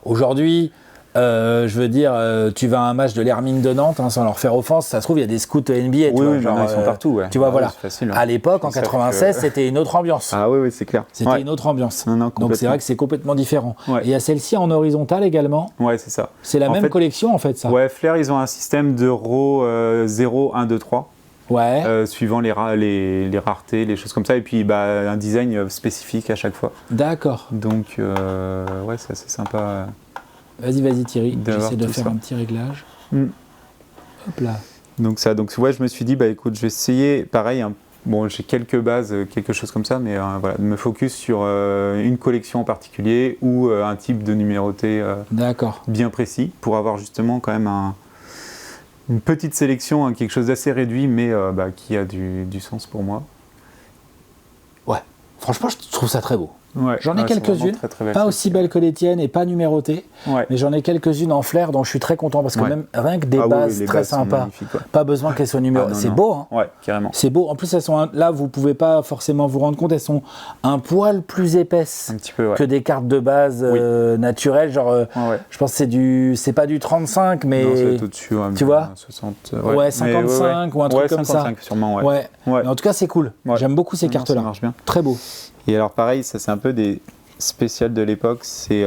Aujourd'hui, je veux dire, tu vas à un match de l'Hermine de Nantes, sans leur faire offense, ça se trouve, il y a des scouts NBA. Oui, genre, ils sont partout. Tu vois, voilà. Facile, à l'époque, en 96, c'était une autre ambiance. Ah oui, c'est clair. C'était une autre ambiance. Non, donc c'est vrai que c'est complètement différent. Et il y a celle-ci en horizontale également. Ouais, c'est ça. C'est la même collection, en fait, ça. Ouais, Flair, ils ont un système d'euros 0, 1, 2, 3. Ouais. Suivant les raretés, les choses comme ça, et puis un design spécifique à chaque fois. D'accord. Donc, ouais, c'est assez sympa. Vas-y Thierry, j'essaie de faire un petit réglage. Hop là. Donc ouais, je me suis dit, écoute, je vais essayer, pareil, bon, j'ai quelques bases, quelque chose comme ça, mais voilà, de me focus sur une collection en particulier ou un type de numéroté bien précis, pour avoir justement quand même une petite sélection, quelque chose d'assez réduit, mais qui a du sens pour moi. Ouais, franchement, je trouve ça très beau. Ouais, j'en ai quelques-unes, pas aussi belles que les tiennes et pas numérotées, mais j'en ai quelques-unes en flair dont je suis très content parce que même rien que des bases très sympas, pas besoin qu'elles soient numérotées. C'est beau, hein. Ouais, carrément. C'est beau. En plus, elles sont là, vous pouvez pas forcément vous rendre compte, elles sont un poil plus épaisses que des cartes de base naturelles. Genre, je pense que c'est pas du 35, mais non, c'est au-dessus, tu vois, 60, 55 ou un truc comme ça. Sûrement, ouais. Mais en tout cas, c'est cool. J'aime beaucoup ces cartes-là. Ça marche bien. Très beau. Et alors pareil, ça c'est un peu des spéciales de l'époque, c'est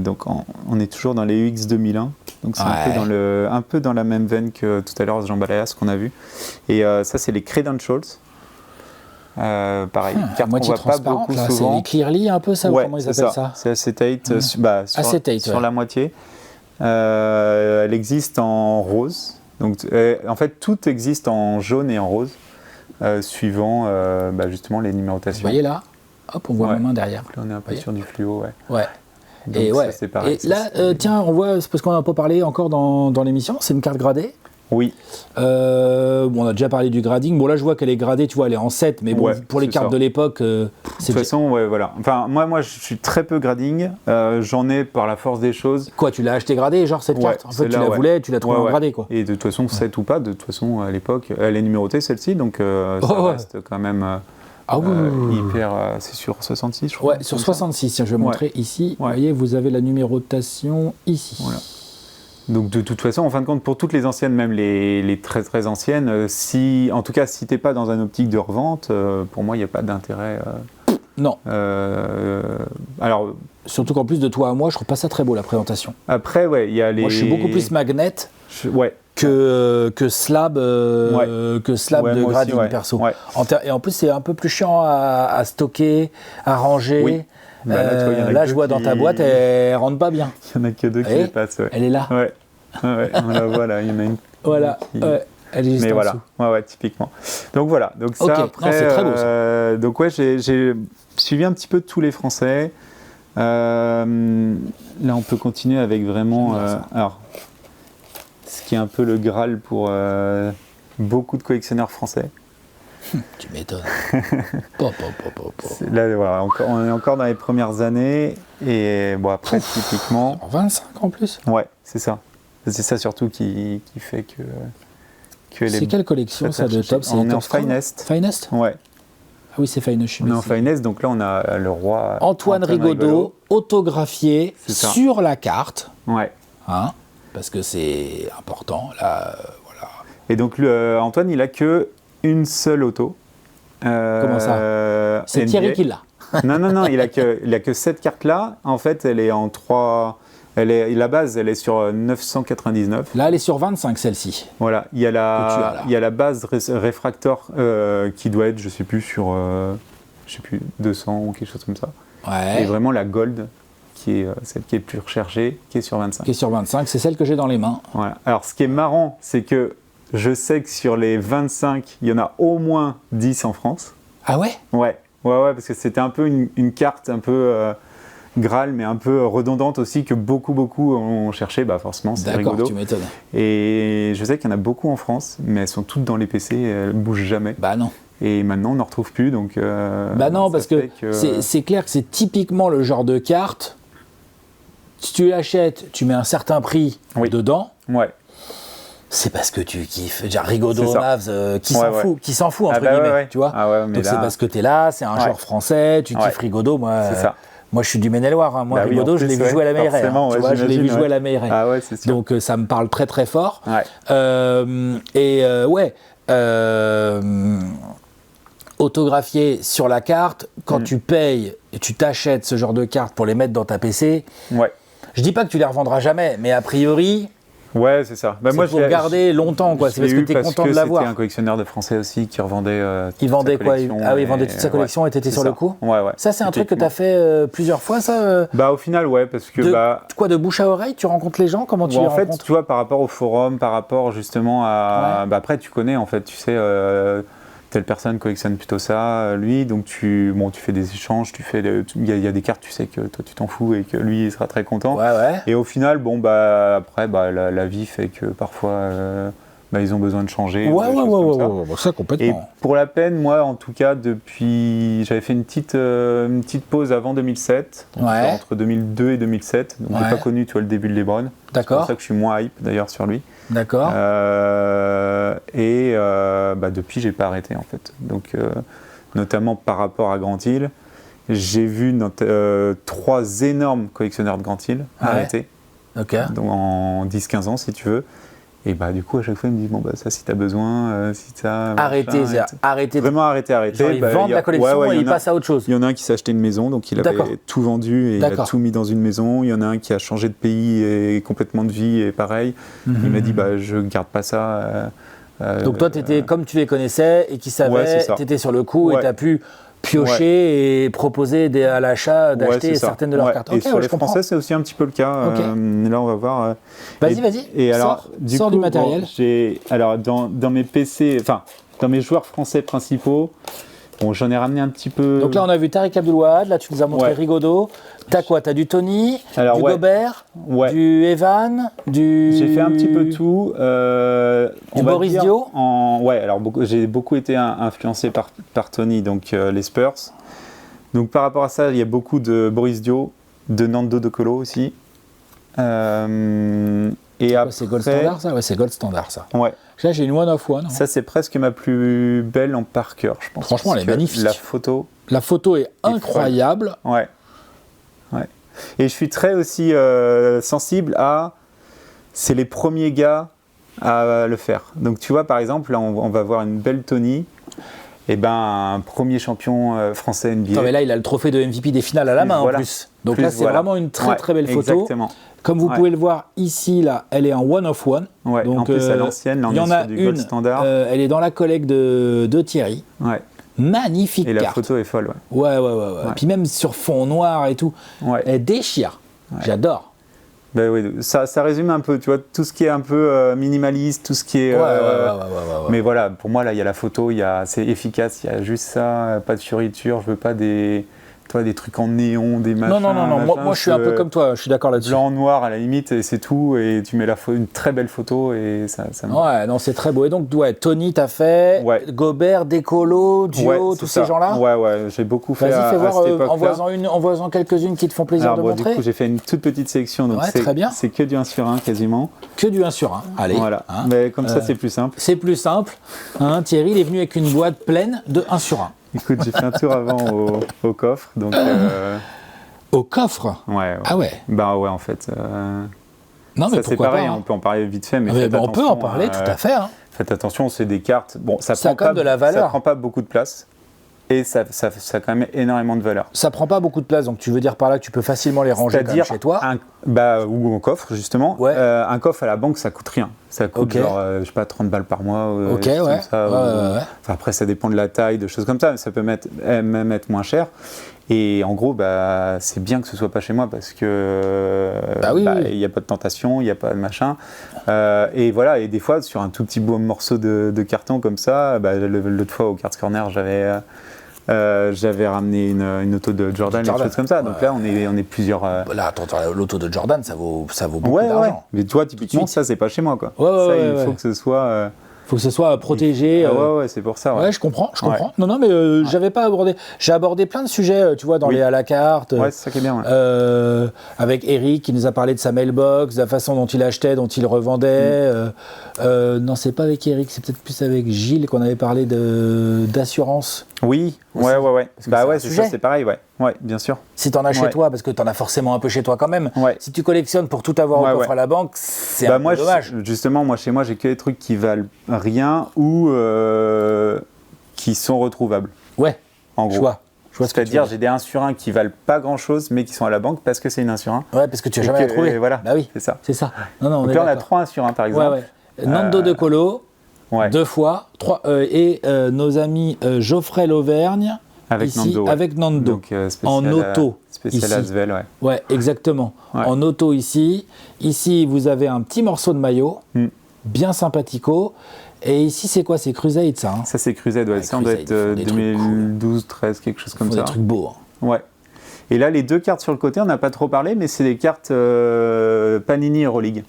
donc on est toujours dans les UX 2001, donc c'est un peu dans la même veine que tout à l'heure Jean Balayas qu'on a vu. Et ça c'est les Credentials. Pareil, carte qu'on voit pas beaucoup souvent. C'est les Clearly un peu ça, ou comment ils appellent ça? C'est Acetate, sur la moitié. Elle existe en rose, donc en fait tout existe en jaune et en rose. Suivant justement les numérotations. Vous voyez là, hop, on voit ma main derrière. Là, on est un peu sur du fluo, ouais. Donc, et ça, c'est pareil. Et là, tiens, on voit, c'est parce qu'on n'a pas parlé encore dans l'émission, c'est une carte gradée. Oui. On a déjà parlé du grading. Bon, là, je vois qu'elle est gradée, tu vois, elle est en 7, mais bon, pour les cartes de l'époque, c'est... De toute façon, voilà. Enfin, moi, je suis très peu grading. J'en ai par la force des choses. Quoi, tu l'as acheté gradée, genre cette carte? En fait, tu la voulais, tu l'as trouvée en gradée, quoi. Et de toute façon, 7 ou pas, de toute façon, à l'époque, elle est numérotée, celle-ci, donc ça reste quand même... hyper, c'est sur 66, je crois. Ouais, sur 66, tiens, je vais montrer ici. Vous voyez, vous avez la numérotation ici. Voilà. Donc de toute façon, en fin de compte, pour toutes les anciennes, même les très très anciennes, en tout cas si t'es pas dans une optique de revente, pour moi il n'y a pas d'intérêt. Non. Alors surtout qu'en plus de toi à moi, je trouve pas ça très beau la présentation. Après, il y a les. Moi, je suis beaucoup plus magnet. Que slab, de grading perso. Ouais. Et en plus, c'est un peu plus chiant à stocker, à ranger. Oui. Là, je vois dans ta boîte, elle rentre pas bien. Il n'y en a que deux qui dépassent. Elle est là. Ouais, on la voit là. Il y en a une. Voilà. Elle est juste en dessous. Ouais, typiquement. Donc voilà. Donc ça, après, c'est très beau ça. Donc j'ai suivi un petit peu tous les Français. Là, on peut continuer avec vraiment. Alors, ce qui est un peu le Graal pour beaucoup de collectionneurs français. Tu m'étonnes. Là, voilà, on est encore dans les premières années. Et bon, après, typiquement. 25 en plus. Ouais, c'est ça. C'est ça surtout qui fait que c'est quelle collection ça de top? On est en Finest. Finest? Ouais. Ah oui, c'est Finest. On est en Finest, donc là on a le roi Antoine Rigaudot, autographié sur la carte. Ouais. Hein, parce que c'est important. Là, voilà. Et donc Antoine, il a que une seule auto. Comment ça? C'est Thierry qui l'a. Non, il a que cette carte-là. En fait, elle est en 3. La base, elle est sur 999. Là, elle est sur 25, celle-ci. Voilà. Il y a la base réfractor qui doit être, je sais plus, sur 200 ou quelque chose comme ça. Ouais. Et vraiment la gold, qui est celle qui est plus recherchée, qui est sur 25. Qui est sur 25, c'est celle que j'ai dans les mains. Voilà. Alors, ce qui est marrant, c'est que je sais que sur les 25, il y en a au moins 10 en France. Ah ouais? Ouais, parce que c'était un peu une carte un peu Graal, mais un peu redondante aussi, que beaucoup ont cherché. Bah forcément, c'est rigolo. D'accord, tu m'étonnes. Et je sais qu'il y en a beaucoup en France, mais elles sont toutes dans les PC, elles bougent jamais. Bah non. Et maintenant, on n'en retrouve plus, donc... bah non, parce que c'est clair que c'est typiquement le genre de carte, si tu l'achètes, tu mets un certain prix dedans. Ouais. C'est parce que tu kiffes. Rigaudot, Mavs, qui s'en fout, entre guillemets, tu vois. Donc c'est parce que t'es là, c'est un joueur français, tu kiffes Rigaudot, moi... C'est ça. Moi, je suis du Maine-et-Loire. Hein. Moi, Rigaudot, je l'ai vu jouer à la Mairie. Tu vois, je l'ai vu jouer à la Mairie. Ah ouais, c'est sûr. Donc, ça me parle très, très fort. Ouais. Autographié sur la carte, quand tu payes et tu t'achètes ce genre de cartes pour les mettre dans ta PC, je dis pas que tu les revendras jamais, mais a priori... Ouais, c'est ça. Bah, c'est pour garder longtemps, quoi. C'est parce que tu es content de l'avoir. C'était un collectionneur de français aussi qui revendait. Il vendait quoi? Ah oui, il vendait toute sa collection et t'étais sur le coup? Ouais. Ça, c'est un truc que t'as fait plusieurs fois, ça? Bah, au final, ouais, parce que. De bouche à oreille, tu rencontres les gens? Comment tu les rencontres? En fait, tu vois, par rapport au forum, par rapport justement à. Bah, après, tu connais, en fait, tu sais. Telle personne collectionne plutôt ça, lui, donc tu fais des échanges, il y a des cartes, tu sais que toi tu t'en fous et que lui il sera très content. Et au final, après, la vie fait que parfois ils ont besoin de changer. Ça complètement. Et pour la peine, moi en tout cas, j'avais fait une petite pause avant 2007, entre 2002 et 2007, donc j'ai pas connu le début de LeBron. D'accord. C'est pour ça que je suis moins hype d'ailleurs sur lui. D'accord. Depuis, j'ai pas arrêté en fait. Donc, notamment par rapport à Grant Hill, j'ai vu 3 énormes collectionneurs de Grant Hill arrêter. Ok. Donc en 10-15 ans, si tu veux. Et du coup, à chaque fois, il me dit ça, si t'as besoin, si t'as. Arrêter. Vraiment arrêter. Genre, ils vendent la collection et ils passent à autre chose. Il y en a un qui s'est acheté une maison, donc il avait tout vendu et il a tout mis dans une maison. Il y en a un qui a changé de pays et complètement de vie et pareil. Il m'a dit, je garde pas ça. Donc toi, t'étais comme tu les connaissais et qui savaient, t'étais sur le coup et t'as pu piocher et proposer à l'achat d'acheter certaines de leurs cartes. Et sur les Français, c'est aussi un petit peu le cas. Là, on va voir. Vas-y. Et alors, sors du matériel. Alors, dans mes PC, enfin, dans mes joueurs français principaux, j'en ai ramené un petit peu. Donc là, on a vu Tariq Abdul-Wahad. Là, tu nous as montré Rigaudot. T'as quoi? T'as du Tony, du Gobert, du Evan, J'ai fait un petit peu tout. Du Boris Dio. J'ai beaucoup été influencé par Tony, donc les Spurs. Donc par rapport à ça, il y a beaucoup de Boris Dio, de Nando De Colo aussi. Et après, c'est Gold Standard, ça? Ouais, c'est Gold Standard, ça. Ouais. Là, j'ai une One of One. Ça, c'est presque ma plus belle en par cœur, je pense. Franchement, elle est magnifique. La photo est incroyable. Ouais. Et je suis très aussi sensible à... C'est les premiers gars à le faire. Donc, tu vois, par exemple, là, on va voir une belle Tony. Un premier champion français NBA. Non, mais là, il a le trophée de MVP des finales à la main, en plus. Donc là, c'est vraiment une très, très belle photo. Exactement. Comme vous pouvez le voir ici, là, elle est en one of one. Ouais, donc, en plus, à l'ancienne, là, on est sur du Gold Standard. Elle est dans la collecte de Thierry. Ouais. Magnifique carte. Et la photo est folle, Ouais. Et puis même sur fond noir et tout, elle déchire. J'adore. Ça résume un peu, tu vois, tout ce qui est un peu minimaliste, tout ce qui est... Mais voilà, pour moi, là, il y a la photo, c'est efficace, il y a juste ça, pas de fioriture, je veux pas des toi, des trucs en néon, des machins. Non. Moi, je suis un peu comme toi. Je suis d'accord là-dessus. Blanc, noir, à la limite, et c'est tout. Et tu mets une très belle photo et ça Ouais, non, c'est très beau. Et donc, Tony, t'as fait Gobert, Décolo, Duo, tous ces gens-là. Ouais, j'ai beaucoup fait. Vas-y, fais voir. cette époque-là. Envoie-en quelques-unes qui te font plaisir de montrer. Du coup, j'ai fait une toute petite sélection. Donc très bien. C'est que du 1 sur 1 quasiment. Que du 1 sur 1. Allez. Voilà. Mais comme ça, c'est plus simple. C'est plus simple. Thierry, il est venu avec une boîte pleine de 1 sur 1. Écoute, j'ai fait un tour avant au coffre. Donc, Au coffre? Ouais. Ah ouais? Bah ouais, en fait. Non, mais ça, c'est pareil, on peut en parler vite fait. Mais on peut en parler, tout à fait. Faites attention, c'est des cartes. Bon, ça a quand même de la valeur. Ça prend pas beaucoup de place. Et ça a quand même énormément de valeur. Ça prend pas beaucoup de place, donc tu veux dire par là que tu peux facilement les ranger comme chez toi. Ou en coffre, justement. Ouais. Un coffre à la banque, ça coûte rien. Ça coûte genre, je sais pas, 30 balles par mois. Enfin, après, ça dépend de la taille, de choses comme ça. Ça peut même être moins cher. Et en gros, c'est bien que ce soit pas chez moi parce que il n'y a pas de tentation, il n'y a pas de machin. Et voilà, et des fois, sur un tout petit beau morceau de carton comme ça, l'autre fois au Cards Corner, j'avais ramené une auto de Jordan, des choses comme ça. Donc là, on est plusieurs. Là, attends, l'auto de Jordan, ça vaut beaucoup d'argent. Ouais. Mais toi, typiquement, ça, c'est pas chez moi, quoi. Il faut que ce soit. Faut que ce soit protégé. Ouais, c'est pour ça. Ouais, je comprends. Non, mais j'avais pas abordé. J'ai abordé plein de sujets, tu vois, dans les à la carte. Ouais, c'est ça qui est bien. Avec Eric qui nous a parlé de sa mailbox, de la façon dont il achetait, dont il revendait. Non, c'est pas avec Eric, c'est peut-être plus avec Gilles qu'on avait parlé d'assurance. Oui, ouais. C'est ça, c'est pareil, ouais, bien sûr. Si t'en as chez toi, parce que t'en as forcément un peu chez toi quand même. Si tu collectionnes pour tout avoir au coffre à la banque, c'est un peu dommage. Justement, chez moi, j'ai que des trucs qui valent rien ou qui sont retrouvables. Ouais. En gros. Je vois C'est-à-dire, j'ai des 1 sur 1 qui valent pas grand-chose, mais qui sont à la banque parce que c'est une 1 sur 1. Ouais, parce que tu as jamais trouvé. Voilà. Bah oui. C'est ça. Non, donc là, on a 3 1 sur 1 par exemple. Nando de Colo. 2 fois, 3, et nos amis Geoffrey Lauvergne avec Nando, donc, en auto spécial Asvel, ouais, exactement, en auto ici vous avez un petit morceau de maillot bien sympathico, et ici c'est quoi, c'est Crusade ça ça c'est Crusade, ça on doit être 2012, 13, quelque chose comme ça, des trucs beaux ouais. Et là les 2 cartes sur le côté, on n'a pas trop parlé, mais c'est des cartes Panini Euroleague.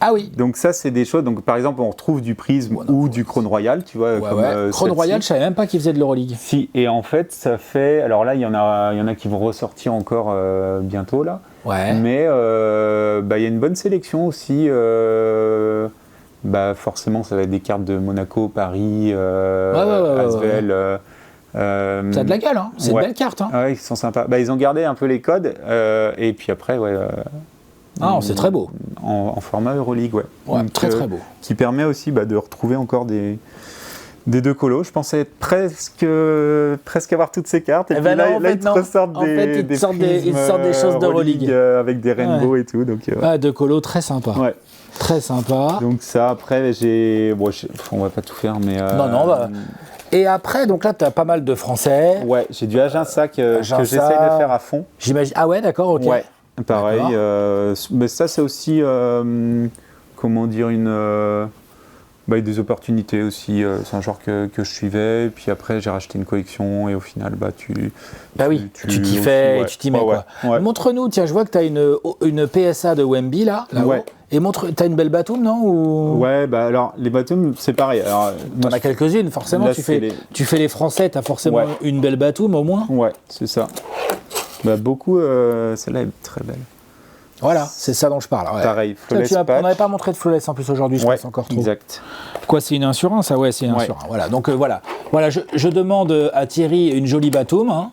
Ah oui. Donc ça, c'est des choses. Donc par exemple, on retrouve du Prisme ou du Crown Royal, tu vois. Crown Royal, je savais même pas qu'ils faisaient de l'Euroleague. Si. Et en fait, ça fait. Alors là, il y en a qui vont ressortir encore bientôt là. Ouais. Mais il y a une bonne sélection aussi. Forcément, ça va être des cartes de Monaco, Paris, Asvel. Ça a de la gueule, hein. C'est une belle carte. Hein. Ouais, ils sont sympas. Ils ont gardé un peu les codes. Et puis après, c'est très beau. En format Euroleague, Donc, très beau. Qui permet aussi de retrouver encore des 2 colos. Je pensais presque avoir toutes ces cartes. Et puis là, ils te ressortent des sortent des choses d'Euroleague. Avec des rainbows et tout. Donc, 2 colos très sympa. Ouais. Très sympa. Donc ça, après, on va pas tout faire, mais... Non. Et après, donc là, tu as pas mal de français. Ouais, j'ai du Aginsa que j'essaye de faire à fond. J'imagine. Ah ouais, d'accord, ok. Ouais. Pareil, mais ça c'est aussi, des opportunités aussi, c'est un genre que je suivais, et puis après j'ai racheté une collection, et au final, tu t'y fais, et tu t'y mets quoi. Ouais. Montre-nous, tiens, je vois que tu as une PSA de Wemby là-haut, et tu as une belle Batum, non ou... Ouais, alors les Batum, c'est pareil. Tu en as quelques-unes, forcément, là, tu fais les Français, tu as forcément une belle Batum au moins. Ouais, c'est ça. Beaucoup, celle-là est très belle. Voilà, c'est ça dont je parle. Ouais. Pareil, Flawless Patch. On n'avait pas montré de Flawless en plus aujourd'hui, je pense encore trop. Exact. Quoi, c'est une assurance? Ah ouais, c'est une assurance. Voilà, donc voilà, je demande à Thierry une jolie Batum. Hein.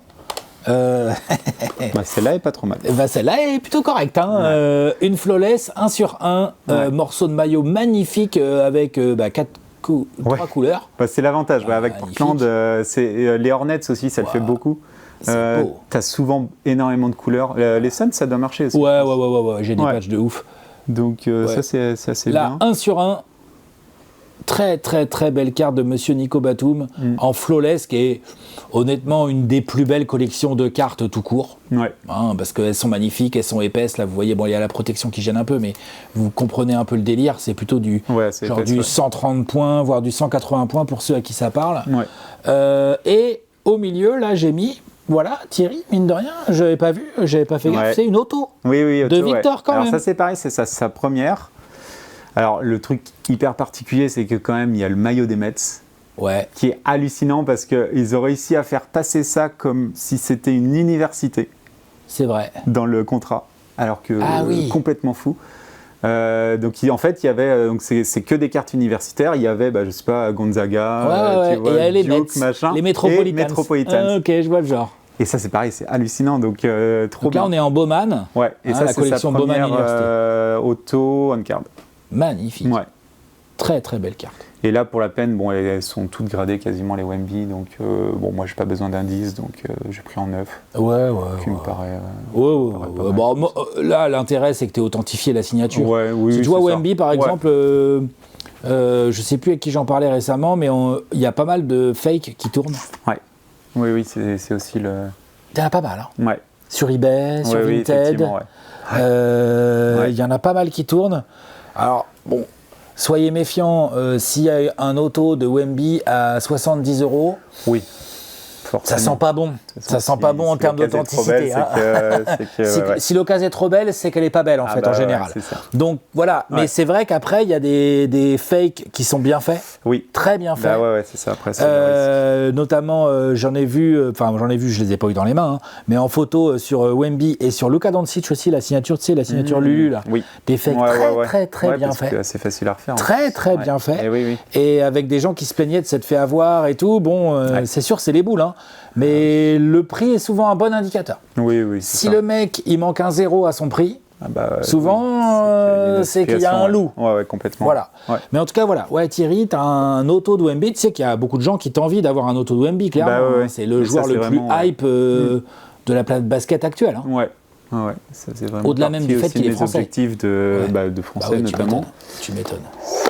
Celle-là est pas trop mal. Celle-là est plutôt correcte. Hein. Une Flawless, 1 sur 1, morceau de maillot magnifique avec 3 couleurs. C'est l'avantage. Avec Portland, les Hornets aussi, ça le fait beaucoup. T'as souvent énormément de couleurs. Les Suns, ça doit marcher aussi. Ouais, j'ai des patchs de ouf. Donc ça, c'est assez bien. Là, 1 sur 1, très très très belle carte de Monsieur Nico Batum en Flawless, qui est honnêtement une des plus belles collections de cartes tout court. Ouais. Parce qu'elles sont magnifiques, elles sont épaisses. Là, vous voyez, il y a la protection qui gêne un peu, mais vous comprenez un peu le délire. C'est plutôt du 130 points, voire du 180 points pour ceux à qui ça parle. Ouais. Et au milieu, là, j'ai mis voilà, Thierry, mine de rien, j'avais pas fait gaffe, c'est une auto. Oui, de Victor quand Alors même. Ça c'est pareil, c'est sa première. Alors le truc hyper particulier, c'est que quand même il y a le maillot des Mets. Ouais. Qui est hallucinant parce qu'ils ont réussi à faire passer ça comme si c'était une université. C'est vrai. Dans le contrat, alors que complètement fou. Donc en fait, il y avait, donc c'est que des cartes universitaires. Il y avait, je sais pas, Gonzaga, tu vois, et les Duke, Mets, machin, les Metropolitans. Ok, je vois le genre. Et ça, c'est pareil, c'est hallucinant. Donc trop donc là, bien. on est en Bowman. Ouais. Et ça, la c'est collection sa première auto on card. Magnifique. Ouais. Très très belle carte. Et là, pour la peine, elles sont toutes gradées quasiment les Wemby, donc moi j'ai pas besoin d'indice, donc j'ai pris en neuf. Ouais. Qui me paraît. Bon, là, l'intérêt c'est que tu es authentifié la signature. Oui, si tu vois Wemby par exemple, je sais plus avec qui j'en parlais récemment, mais il y a pas mal de fakes qui tournent. Ouais. Oui, c'est aussi le. Il y en a pas mal. Hein. Ouais. Sur eBay, sur Vinted. Il y en a pas mal qui tournent. Alors, bon. Soyez méfiants, s'il y a un auto de Wemby à 70 €, oui, ça sent pas bon. Ça sent pas bon en termes d'authenticité. Si l'occasion est trop belle, c'est qu'elle est pas belle en général. Donc voilà, mais c'est vrai qu'après il y a des fakes qui sont bien faits, très bien faits. C'est ça. Après, notamment, j'en ai vu, je les ai pas eu dans les mains, mais en photo sur Wemby et sur Luka Doncic aussi, la signature, tu sais, la signature Lulu là, des fakes très bien faits. C'est facile à refaire. Très bien faits. Et avec des gens qui se plaignaient de s'être fait avoir et tout. Bon, c'est sûr, c'est les boules, hein. Mais le prix est souvent un bon indicateur. Si le mec il manque un 0 à son prix, souvent c'est qu'il y a un loup. Complètement. Voilà. Mais en tout cas, voilà. Ouais, Thierry, tu as un auto de Wemby. Tu sais qu'il y a beaucoup de gens qui t'envient d'avoir un auto de Wemby, clairement. C'est le joueur le plus hype de la planète basket actuelle. Hein. Ça faisait vraiment au-delà même du fait qu'il est français. Objectifs de français notamment. Tu m'étonnes.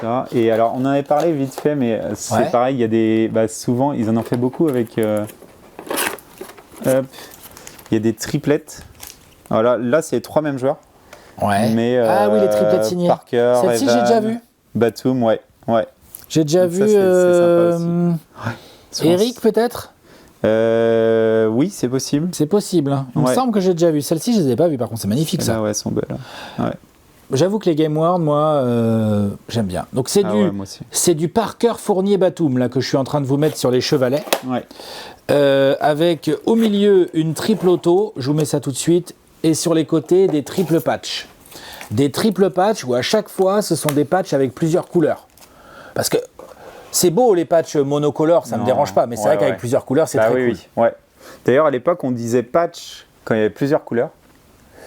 Ça. Et alors, on en avait parlé vite fait, mais c'est pareil. Il y a des, souvent, ils en ont fait beaucoup avec. Il y a des triplettes. Alors là, c'est les 3 mêmes joueurs. Mais, les triplettes signées. Parker, celle-ci, Evan, j'ai déjà vu. Batum, J'ai déjà vu. C'est sympa aussi. Eric, peut-être. Oui, c'est possible. C'est possible. Hein. Il me semble que j'ai déjà vu. Celle-ci, je ne les ai pas vues. Par contre, c'est magnifique ça. Elles sont belles. Ouais. J'avoue que les Game World, moi, j'aime bien. Donc c'est du Parker Fournier Batum là que je suis en train de vous mettre sur les chevalets. Avec au milieu une triple auto. Je vous mets ça tout de suite. Et sur les côtés des triple patchs. Des triple patchs où à chaque fois, ce sont des patchs avec plusieurs couleurs. Parce que c'est beau les patchs monocolores, ça ne me dérange pas. Mais c'est vrai qu'avec plusieurs couleurs, c'est très cool. D'ailleurs, à l'époque, on disait patch quand il y avait plusieurs couleurs.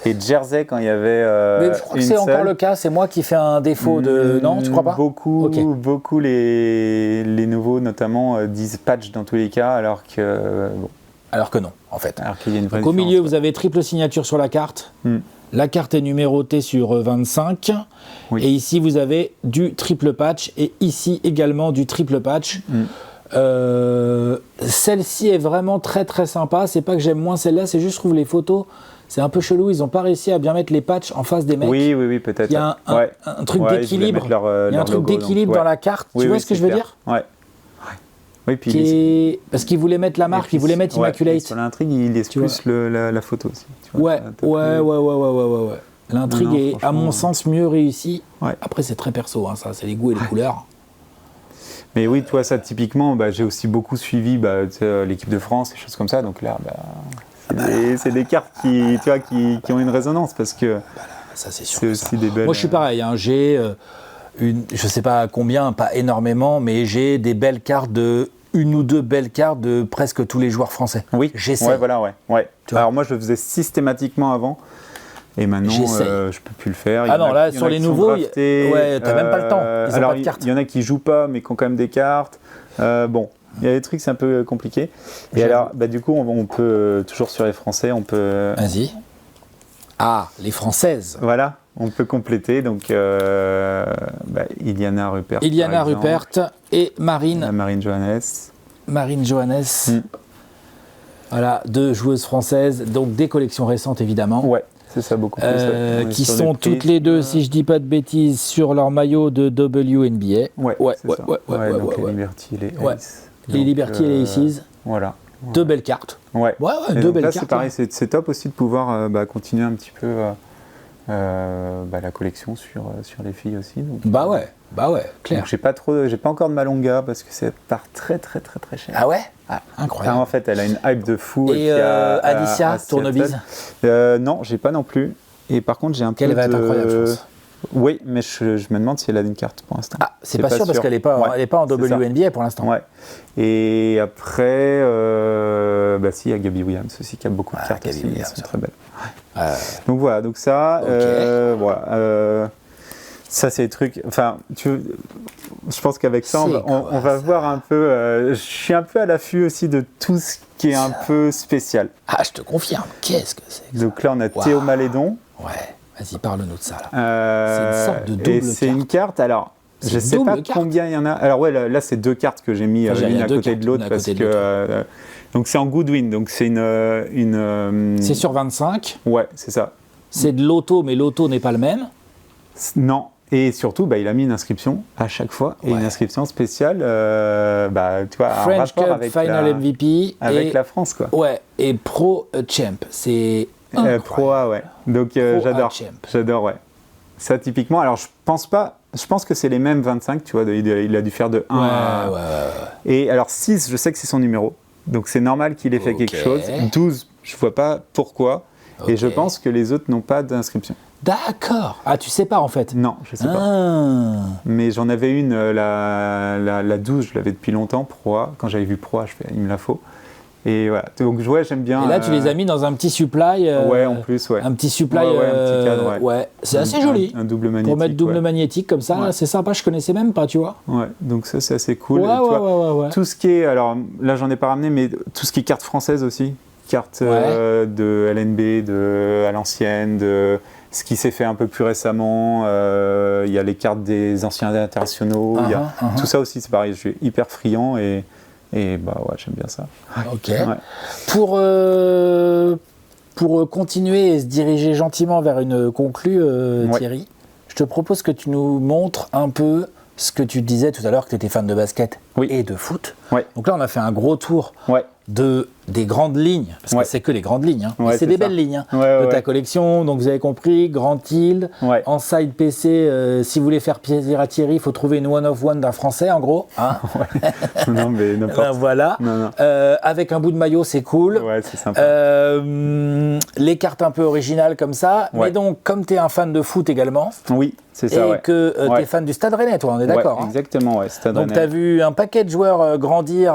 Et jersey quand il y avait mais je crois que c'est encore le cas, c'est moi qui fais un défaut de... Non, tu crois pas? Beaucoup les nouveaux notamment disent patch dans tous les cas, alors que... Alors que non, en fait. Alors qu'il y a une vraie Donc, au milieu, vous avez triple signature sur la carte. La carte est numérotée sur 25. Et ici, vous avez du triple patch. Et ici également du triple patch. Celle-ci est vraiment très très sympa. C'est pas que j'aime moins celle-là, c'est juste que je trouve les photos... C'est un peu chelou, ils n'ont pas réussi à bien mettre les patchs en face des mecs. Oui, peut-être. Il y a un truc d'équilibre. Il y a un truc d'équilibre dans la carte. Tu vois ce que je veux dire? Oui, puis parce qu'ils voulaient mettre la marque, ils voulaient mettre Immaculate. Sur l'intrigue, il laisse plus la photo aussi. Tu vois, ouais. L'intrigue est, à mon sens, mieux réussie. Après, c'est très perso, hein, ça, c'est les goûts et les couleurs. Mais oui, toi, ça, typiquement, j'ai aussi beaucoup suivi l'équipe de France, des choses comme ça. Donc là, c'est des cartes qui ont une résonance parce que ça, c'est sûr. C'est aussi des belles. Moi, je suis pareil. Hein, j'ai je sais pas combien, pas énormément, mais j'ai des belles cartes une ou deux belles cartes de presque tous les joueurs français. Oui. J'essaie. Alors moi, je le faisais systématiquement avant. Et maintenant, je peux plus le faire. Ah non, là, sur les nouveaux, t'as même pas le temps. Ils ont pas de cartes. Il y en a qui jouent pas, mais qui ont quand même des cartes. Il y a des trucs, c'est un peu compliqué. Et alors, du coup, on peut, toujours sur les Français, on peut... Vas-y. Ah, les Françaises. Voilà, on peut compléter. Donc, Iliana Ruppert. Iliana Ruppert et Marine. Marine Johannes. Marine Johannes. Voilà, 2 joueuses françaises, donc des collections récentes, évidemment. Ouais, c'est ça, beaucoup plus. Qui sont toutes les deux, si je dis pas de bêtises, sur leur maillot de WNBA. Ouais. Donc les Liberty et les Aces. Les Liberty et les Aces. Voilà. 2 belles cartes. Ouais, et 2 belles là, cartes. C'est pareil, c'est top aussi de pouvoir continuer un petit peu la collection sur les filles aussi. Donc, clair. Donc j'ai pas encore de Malonga parce que ça part très très très très cher. Ah ouais? Incroyable. En fait, elle a une hype de fou. Et Alicia, Tournevis? Non, j'ai pas non plus. Et par contre, j'ai un peu Qu'elle va être incroyable, je pense. Oui, mais je me demande si elle a une carte pour l'instant. Ah, c'est pas sûr parce qu'elle n'est pas en WNBA pour l'instant. Ouais. Et après, si, il y a Gabby Williams aussi qui a beaucoup de cartes aussi. Elles sont très belles. Donc voilà, donc ça, ça c'est des trucs. Enfin, je pense qu'avec ça, on va voir un peu. Je suis un peu à l'affût aussi de tout ce qui est un peu spécial. Ah, je te confirme. Qu'est-ce que c'est que ça? Donc là, on a Théo Malédon. Ouais. Vas-y, parle-nous de ça là. C'est une sorte de double carte. C'est une carte, alors, je ne sais pas combien il y en a. Alors ouais, là c'est 2 cartes que j'ai mis l'une à côté de l'autre parce que... donc c'est en Goodwin, donc c'est une c'est sur 25. Ouais, c'est ça. C'est de l'auto, mais l'auto n'est pas le même. Non, et surtout, il a mis une inscription à chaque fois, et une inscription spéciale, tu vois, French en rapport Cup avec Final MVP. Avec la France, quoi. Ouais, et Pro Champ, c'est... Pro A, ouais. Donc j'adore, ouais. Ça typiquement, alors je pense que c'est les mêmes 25, tu vois, il a dû faire de 1 à... Et alors 6, je sais que c'est son numéro, donc c'est normal qu'il ait fait quelque chose. 12, je vois pas pourquoi, et je pense que les autres n'ont pas d'inscription. D'accord. Ah, tu sais pas en fait? Non, je sais pas. Mais j'en avais une, la 12, je l'avais depuis longtemps, Pro A. Quand j'avais vu Pro A, il me la faut. Et voilà, donc j'aime bien. Et là, tu les as mis dans un petit supply. Ouais, en plus, ouais. Un petit supply. Un petit cadre, ouais. C'est assez joli. Un double magnétique. Pour mettre double magnétique comme ça, c'est sympa. Je connaissais même pas, tu vois. Ouais, donc ça, c'est assez cool. Ouais. Tout ce qui est, alors là, j'en ai pas ramené, mais tout ce qui est carte française aussi, carte de LNB, à l'ancienne, de ce qui s'est fait un peu plus récemment. Il y a les cartes des anciens internationaux. Tout ça aussi, c'est pareil. Je suis hyper friand et j'aime bien ça. Ok. Pour continuer et se diriger gentiment vers une conclue, Thierry, je te propose que tu nous montres un peu ce que tu disais tout à l'heure, que tu étais fan de basket et de foot. Donc là, on a fait un gros tour des grandes lignes, parce que c'est que les grandes lignes, c'est des belles lignes de ta collection. Donc vous avez compris, Grand Hill, en side PC, si vous voulez faire plaisir à Thierry, il faut trouver une one of one d'un Français en gros. Non mais n'importe. Voilà. Non. Avec un bout de maillot, c'est cool. Ouais, c'est sympa. Les cartes un peu originales comme ça. Mais donc, comme tu es un fan de foot également. Oui, c'est ça. Et que tu es fan du Stade Rennais, toi, on est d'accord. Exactement, Stade Rennais. Donc tu as vu un paquet de joueurs grandir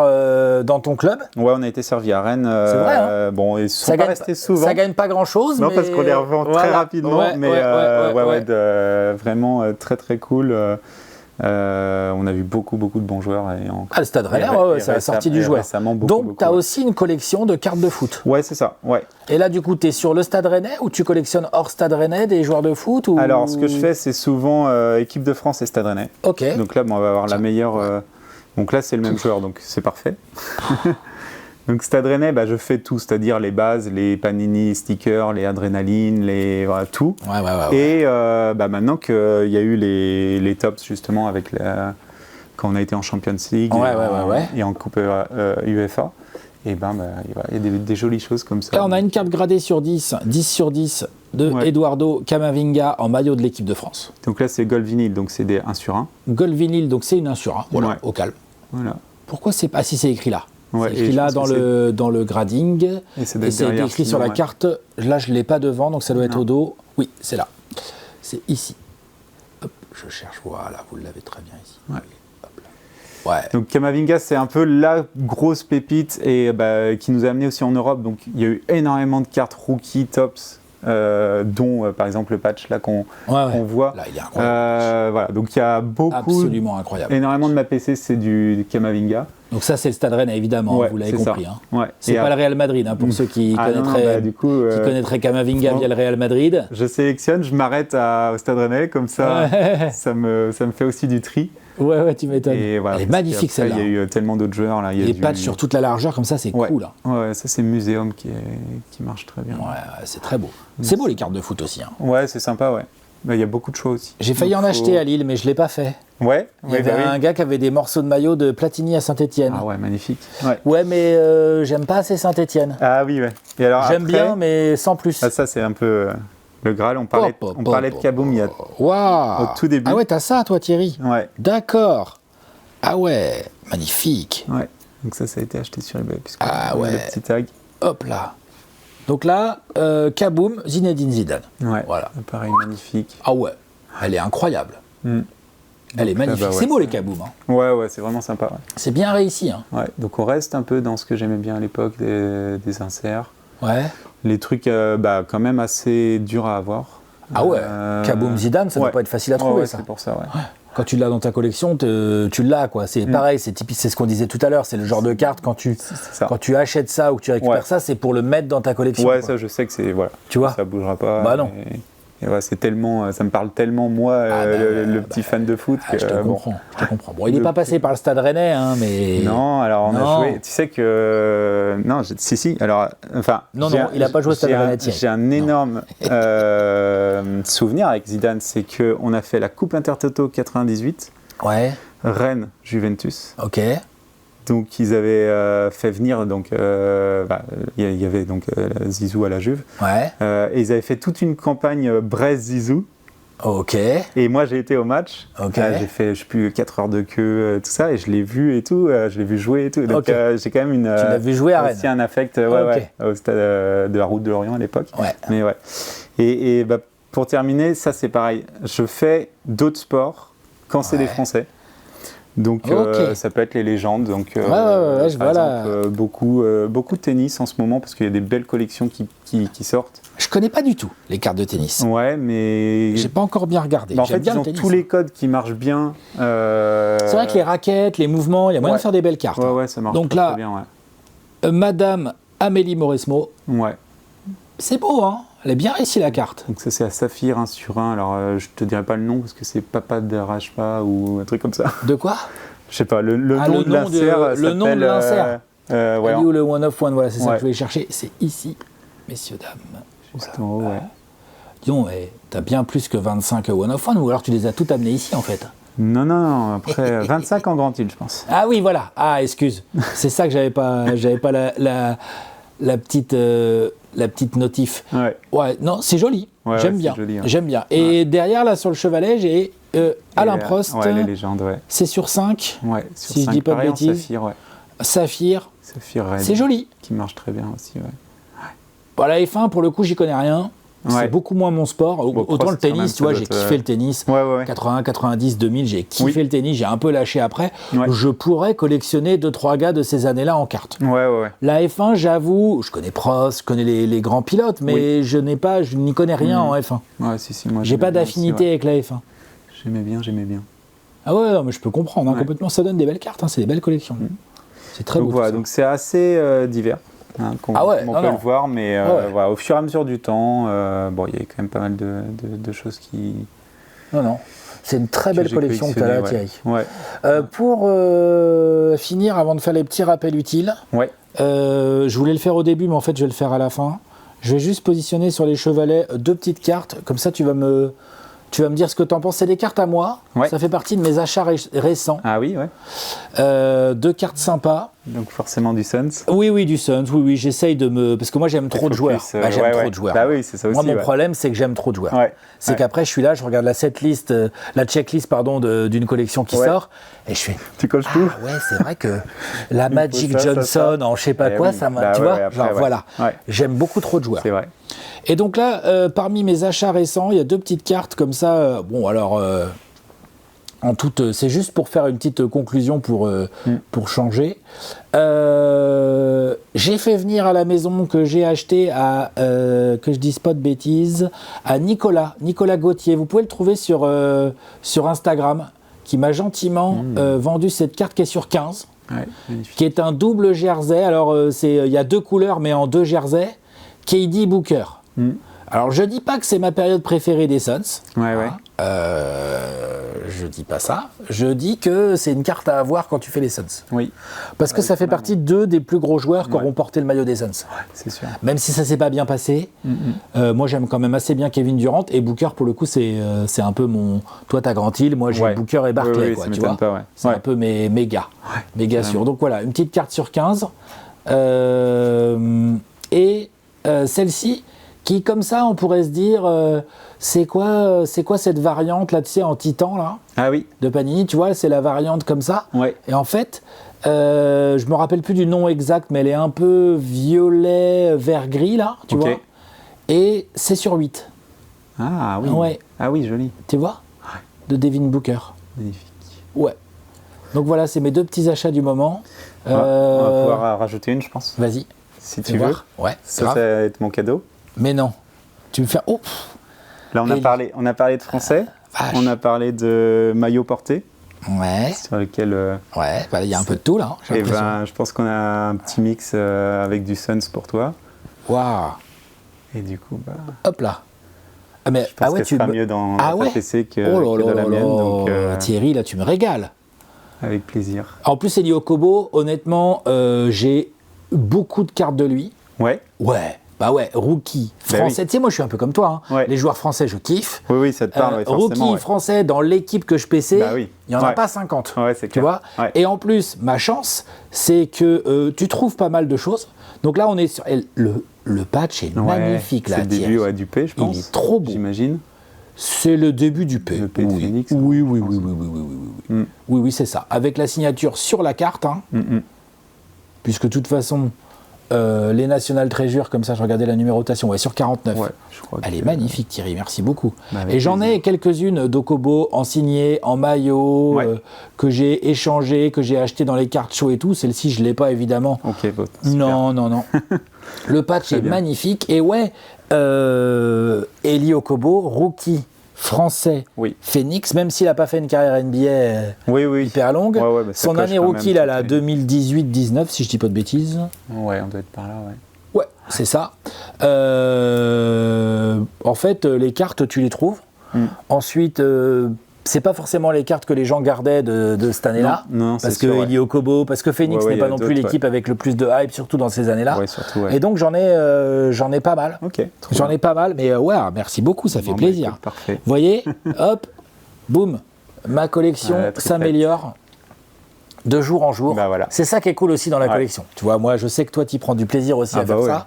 dans ton club. Ouais, on a été servi à Rennes. C'est vrai. Bon, ils sont pas restés souvent. Ça gagne pas grand-chose. Non, parce qu'on les revend très rapidement. Vraiment très très cool. On a vu beaucoup de bons joueurs. Le Stade Rennais, ça a sorti du joueur. Donc tu as aussi une collection de cartes de foot. Ouais, c'est ça. Ouais. Et là, du coup, tu es sur le Stade Rennais ou tu collectionnes hors Stade Rennais des joueurs de foot ou... Alors, ce que je fais, c'est souvent équipe de France et Stade Rennais. Ok. Donc là, on va avoir la meilleure. Donc là, c'est le même joueur, donc c'est parfait. Donc Stade Rennais, je fais tout, c'est-à-dire les bases, les panini stickers, les adrénalines, tout. Et maintenant qu'il y a eu les tops justement quand on a été en Champions League et en Coupe UEFA, et il y a des jolies choses comme ça. Là, on a une carte gradée sur 10 sur 10 de Eduardo Camavinga en maillot de l'équipe de France. Donc là, c'est Gold Vinyl, donc c'est des 1 sur 1. Gold Vinyl, donc c'est une 1 sur 1, au calme. Voilà. Pourquoi c'est pas... Ah si, c'est écrit là. C'est écrit là dans le grading. Et c'est écrit sur la carte. Là, je ne l'ai pas devant, donc ça doit être au dos. Oui, c'est là. C'est ici. Hop, je cherche. Voilà, vous l'avez très bien ici. Donc Camavinga, c'est un peu la grosse pépite et qui nous a amené aussi en Europe. Donc il y a eu énormément de cartes rookie tops. Dont par exemple le patch là qu'on voit. Là, il est incroyable. Donc il y a beaucoup, absolument incroyable. Énormément de ma PC, c'est du Camavinga. Donc ça, c'est le Stade Rennais évidemment, vous l'avez compris. C'est pas le Real Madrid pour ceux qui connaîtraient Camavinga via le Real Madrid. Je sélectionne, je m'arrête au Stade Rennais, comme ça, ça me fait aussi du tri. Ouais, tu m'étonnes. Elle est magnifique celle-là. Il y a eu tellement d'autres joueurs là. Les patchs sur toute la largeur comme ça, c'est cool. Ouais, ça c'est Muséum qui marche très bien. Ouais, c'est très beau. C'est beau les cartes de foot aussi. Ouais, c'est sympa, ouais. Il y a beaucoup de choix aussi. J'ai failli en acheter à Lille, mais je l'ai pas fait. Ouais, Il y avait un gars qui avait des morceaux de maillot de Platini à Saint-Étienne. Ah ouais, magnifique. Ouais, mais j'aime pas assez Saint-Étienne. Ah oui, ouais. Et alors, j'aime bien, mais sans plus. Ah, ça, c'est un peu le Graal. On parlait de Kaboom il y a au tout début. Ah ouais, t'as ça, toi, Thierry? Ouais. D'accord. Ah ouais, magnifique. Ouais. Donc ça a été acheté sur eBay. Ouais. Le petit tag. Hop là. Donc là, Kaboom, Zinedine Zidane. Ouais. Voilà. Pareil, magnifique. Ah ouais, elle est incroyable. Elle est magnifique. Bah ouais, c'est beau les Kaboom. Hein. Ouais, c'est vraiment sympa. Ouais. C'est bien réussi. Hein. Ouais. Donc on reste un peu dans ce que j'aimais bien à l'époque, des inserts. Ouais. Les trucs quand même assez durs à avoir. Ah ouais, Kaboom Zidane, ça ne doit pas être facile à trouver, ça. C'est pour ça, ouais. Quand tu l'as dans ta collection, tu l'as, quoi. C'est pareil, c'est typique, c'est ce qu'on disait tout à l'heure. C'est le genre de carte, quand tu achètes ça ou que tu récupères ça, c'est pour le mettre dans ta collection. Ouais, quoi. Ça, je sais que c'est... Voilà. Tu vois, ça bougera pas. Bah non. Et ouais, c'est tellement, ça me parle tellement, moi, le petit fan de foot. Je te comprends. Bon, il n'est pas passé par le Stade Rennais, hein, mais... Non, alors on a joué... Tu sais que... Non, si. Alors, enfin... Non, il n'a pas joué au Stade Rennais. J'ai un énorme souvenir avec Zidane, c'est qu'on a fait la Coupe Intertoto 98. Ouais. Rennes, Juventus. Ok. Donc ils avaient fait venir, donc il y avait donc Zizou à la Juve. Ouais. Et ils avaient fait toute une campagne Brest-Zizou. Ok. Et moi j'ai été au match. Ok. J'ai fait, je sais plus, 4 heures de queue, tout ça, et je l'ai vu et tout. Je l'ai vu jouer et tout. Donc j'ai quand même une. Tu l'as vu jouer à Rennes. Aussi un affect, au stade de la Route de Lorient à l'époque. Ouais. Mais ouais. Et pour terminer, ça c'est pareil. Je fais d'autres sports quand c'est des Français. Donc ça peut être les légendes. Donc par exemple, beaucoup de tennis en ce moment parce qu'il y a des belles collections qui sortent. Je connais pas du tout les cartes de tennis. Ouais, mais j'ai pas encore bien regardé. En fait, ils ont tous les codes qui marchent bien. C'est vrai que les raquettes, les mouvements, il y a moyen de faire des belles cartes. Ouais, ça marche. Donc là, très bien. Ouais. Madame Amélie Mauresmo. Ouais. C'est beau, hein. Elle est bien réussie la carte. Donc ça c'est à Saphir 1 sur 1. Alors je te dirai pas le nom parce que c'est Papa de Rajpa ou un truc comme ça. De quoi? Je sais pas. Le nom de l'insert. Le nom de l'insert. Ouais. Ou le One of One. Voilà, c'est ça que je voulais chercher. C'est ici, messieurs dames. Juste en haut, ouais. Disons, t'as bien plus que 25 One of One, ou alors tu les as toutes amenées ici en fait. Non. Après 25 en grand île, je pense. Ah oui, voilà. Ah, excuse. C'est ça que j'avais pas la petite notif. Ouais, non, c'est joli. Ouais, J'aime bien. Joli, ouais. J'aime bien. Et derrière, là, sur le chevalet, j'ai Alain Prost. Ouais, les légendes, ouais. C'est sur 5. Ouais, sur si 5, je dis pas de bêtises. Saphir, ouais. Saphir. Red. C'est joli. Qui marche très bien aussi, ouais. Bon, la F1, pour le coup, j'y connais rien. C'est beaucoup moins mon sport. Autant le tennis, tu vois, j'ai kiffé le tennis. 80, 90, 2000, j'ai kiffé le tennis, j'ai un peu lâché après. Je pourrais collectionner 2-3 gars de ces années-là en cartes. La F1, j'avoue, je connais Prost, je connais les grands pilotes, mais je n'y connais rien en F1. Moi j'ai pas d'affinité avec la F1. J'aimais bien. Ah ouais, non, mais je peux comprendre, complètement. Ça donne des belles cartes, c'est des belles collections. C'est très beau. Voilà, donc c'est assez divers. On peut le voir, mais au fur et à mesure du temps, il y a quand même pas mal de choses qui... Non. C'est une très belle collection que tu as là, Thierry. Ouais. Pour finir, avant de faire les petits rappels utiles, je voulais le faire au début, mais en fait, je vais le faire à la fin. Je vais juste positionner sur les chevalets 2 petites cartes, comme ça tu vas me dire ce que tu en penses. C'est des cartes à moi, ça fait partie de mes achats récents. Ah oui, 2 cartes sympas. Donc forcément du Suns. Oui, du Suns, oui, j'essaye de me... Parce que moi j'aime trop de joueurs. J'aime trop de joueurs. Bah oui, c'est ça aussi. Moi mon problème c'est que j'aime trop de joueurs. C'est qu'après je suis là, je regarde la checklist d'une collection qui sort, et je fais... Tu coches tout. Ouais, c'est vrai que la Magic Johnson en je sais pas quoi, ça m'a... Tu vois, voilà. J'aime beaucoup trop de joueurs. C'est vrai. Et donc là, parmi mes achats récents, il y a 2 petites cartes comme ça. En toute, c'est juste pour faire une petite conclusion pour changer. J'ai fait venir à la maison que j'ai acheté à, que je dise pas de bêtises, à Nicolas Gauthier. Vous pouvez le trouver sur Instagram, qui m'a gentiment vendu cette carte qui est sur 15, qui est un double jersey. Alors il y a 2 couleurs, mais en 2 jerseys. KD Booker. Alors, je dis pas que c'est ma période préférée des Suns. Ouais, ouais. Je dis pas ça. Je dis que c'est une carte à avoir quand tu fais les Suns. Oui. Parce que ça fait partie de 2 des plus gros joueurs qui auront porté le maillot des Suns. Ouais, c'est sûr. Même si ça s'est pas bien passé, moi j'aime quand même assez bien Kevin Durant et Booker pour le coup c'est un peu mon. Toi t'as Grant Hill, moi j'ai Booker et Barkley quoi, tu vois. Pas, c'est un peu mes gars, mes gars sûrs. Donc voilà, une petite carte sur 15 et celle-ci qui comme ça on pourrait se dire c'est quoi cette variante là tu sais en titan là de Panini, tu vois, c'est la variante comme ça. Ouais. Et en fait je me rappelle plus du nom exact, mais elle est un peu violet, vert gris là, tu vois. Et c'est sur 8. Ah oui. Ouais. Ah oui, joli. Tu vois, de Devin Booker. Magnifique. Ouais. Donc voilà, c'est mes 2 petits achats du moment. On va pouvoir rajouter une, je pense. Vas-y. Si tu veux. Ouais. Ça va être mon cadeau. Mais non. Tu me fais. Oh. Là, on a parlé de français. On a parlé de maillot porté. Ouais. Sur lequel. Ouais, bah, y a un peu de tout là. Et ben, je pense qu'on a un petit mix avec du Suns pour toi. Waouh. Et du coup, bah. Hop là. Ah, mais, je pense que sera mieux dans ta PC que dans la mienne. Donc, Thierry, là, tu me régales. Avec plaisir. En plus, Eli Okobo, honnêtement, j'ai beaucoup de cartes de lui. Ouais. Ouais. Bah ouais, rookie français. Tu sais, moi je suis un peu comme toi. Hein. Les joueurs français, je kiffe. Oui, ça te parle. Rookie français dans l'équipe que je PC, il n'y en a pas 50. Ouais, c'est tu vois. Et en plus, ma chance, c'est que tu trouves pas mal de choses. Donc là, on est sur. Le patch est magnifique là. C'est le début du P, je pense. Il est trop beau. J'imagine. C'est le début du P. Le P de Phoenix. Oui, c'est ça. Avec la signature sur la carte. Hein, puisque de toute façon. Les National Treasure, comme ça, je regardais la numérotation, sur 49. Ouais, je crois elle est magnifique, Thierry, merci beaucoup. Et j'en ai quelques-unes d'Okobo en signé, en maillot, que j'ai échangé, que j'ai acheté dans les cartes show et tout. Celle-ci, je ne l'ai pas, évidemment. Ok, bon, non. Le patch est magnifique. Et Eli Okobo, rookie français, Phoenix, même s'il n'a pas fait une carrière NBA hyper longue, son année rookie, là, la 2018-19, si je dis pas de bêtises. Ouais, on doit être par là, Ouais, c'est ça. En fait, les cartes, tu les trouves. Ensuite, c'est pas forcément les cartes que les gens gardaient de cette année-là. Non, parce que Eli Okobo, parce que Phoenix n'est pas non plus l'équipe avec le plus de hype, surtout dans ces années-là. Et donc j'en ai pas mal. J'en ai pas mal, mais merci beaucoup, ça fait plaisir. Écoute, parfait. Vous voyez, hop, boum, ma collection s'améliore de jour en jour. C'est ça qui est cool aussi dans la collection. Tu vois, moi je sais que toi tu prends du plaisir aussi à faire ça.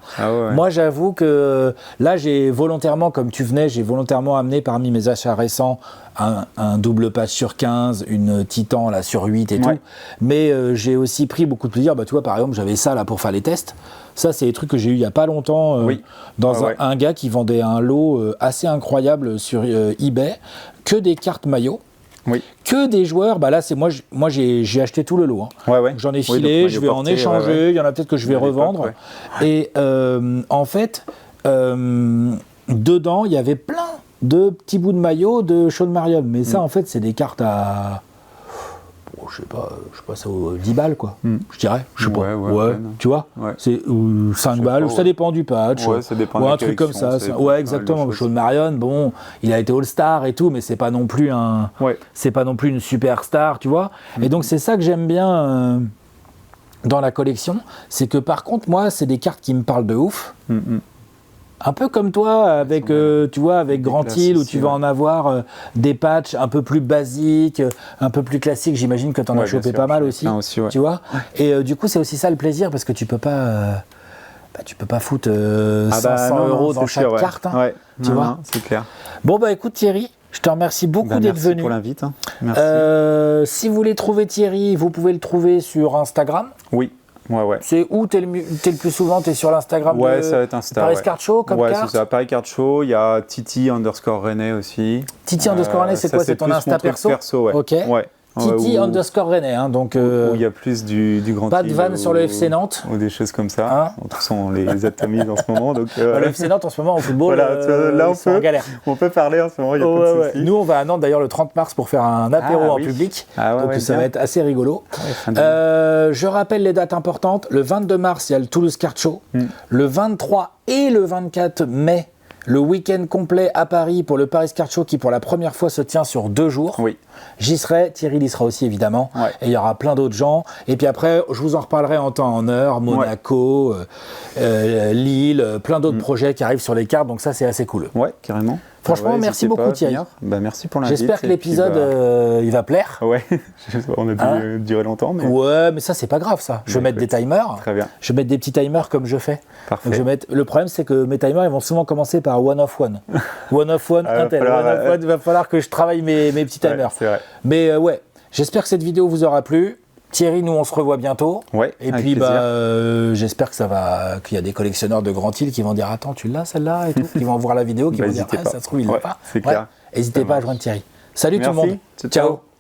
Moi j'avoue que là j'ai volontairement, comme tu venais, j'ai volontairement amené parmi mes achats récents un double patch sur 15, une Titan là sur 8 et tout. Mais j'ai aussi pris beaucoup de plaisir. Bah, tu vois, par exemple, j'avais ça là pour faire les tests. Ça, c'est des trucs que j'ai eu il n'y a pas longtemps dans un gars qui vendait un lot assez incroyable sur eBay, que des cartes maillots. Que des joueurs, bah là c'est moi j'ai acheté tout le lot. J'en ai filé, je vais en échanger, il y en a peut-être que je vais revendre. Et en fait, dedans il y avait plein de petits bouts de maillot de Sean Marion. Mais ça en fait c'est des cartes à. Je sais pas, ça vaut 10 balles quoi. Je dirais, je sais pas. Tu vois, c'est 5 balles, ça dépend du patch. Ça dépend ou un truc comme ça. Exactement. Sean Marion, bon, il a été All-Star et tout, mais c'est pas non plus c'est pas non plus une superstar, tu vois. Et donc c'est ça que j'aime bien dans la collection, c'est que par contre moi, c'est des cartes qui me parlent de ouf. Un peu comme toi, avec, tu vois, avec Grant Hill, où tu vas en avoir des patchs un peu plus basiques, un peu plus classiques. J'imagine que tu en as chopé pas mal aussi, tu vois. Et du coup, c'est aussi ça le plaisir, parce que tu peux pas foutre 500 euros dans chaque carte. Hein, tu vois. C'est clair. Bon, bah écoute Thierry, je te remercie beaucoup d'être venu. Merci pour l'invite. Hein. Merci. Si vous voulez trouver Thierry, vous pouvez le trouver sur Instagram. Oui. C'est où t'es le plus souvent? T'es sur l'Instagram de ça va être Insta, Paris Card Show comme carte? C'est ça, Paris Card Show. Il y a Titi_René aussi. Titi_René, c'est quoi? C'est ton Insta perso? Ok. Titi _René, hein, donc où il y a plus du grand pas de vanne sur le FC Nantes ou des choses comme ça. De toute façon, on les atomise en ce moment. Donc, le FC Nantes en ce moment en football, là on peut parler en ce moment, il n'y a pas de souci. Nous, on va à Nantes d'ailleurs le 30 mars pour faire un apéro en public, donc ça va être assez rigolo. Je rappelle les dates importantes. Le 22 mars, il y a le Toulouse Card Show. Le 23 et le 24 mai, le week-end complet à Paris pour le Paris Card Show qui pour la première fois se tient sur 2 jours. Oui. J'y serai, Thierry y sera aussi évidemment, Ouais. et il y aura plein d'autres gens. Et puis après, je vous en reparlerai en temps en heure, Monaco, Lille, plein d'autres projets qui arrivent sur les cartes, donc ça c'est assez cool. Ouais, carrément. Franchement, merci n'hésitez pas beaucoup à Thierry. venir. Bah, merci pour l'invite. J'espère que et l'épisode puis, il va plaire. Ouais, on a dû durer longtemps, mais Ouais, mais ça c'est pas grave ça. Je vais mettre des timers. très bien. Je vais mettre des petits timers comme je fais. Parfait. Donc, le problème c'est que mes timers ils vont souvent commencer par one of one. One of one, un tel. falloir, One of one, il va falloir que je travaille mes petits timers. Ouais, c'est vrai. Mais ouais, j'espère que cette vidéo vous aura plu. Thierry, nous on se revoit bientôt. Ouais, Et avec puis plaisir. j'espère que qu'il y a des collectionneurs de Grand Île qui vont dire attends, tu l'as celle-là et tout, qui vont voir la vidéo, qui vont dire n'hésitez pas. ça se trouve il l'a Ouais, pas. c'est clair. N'hésitez Ça pas à marche. joindre Thierry. Salut tout le Merci. monde. Ciao.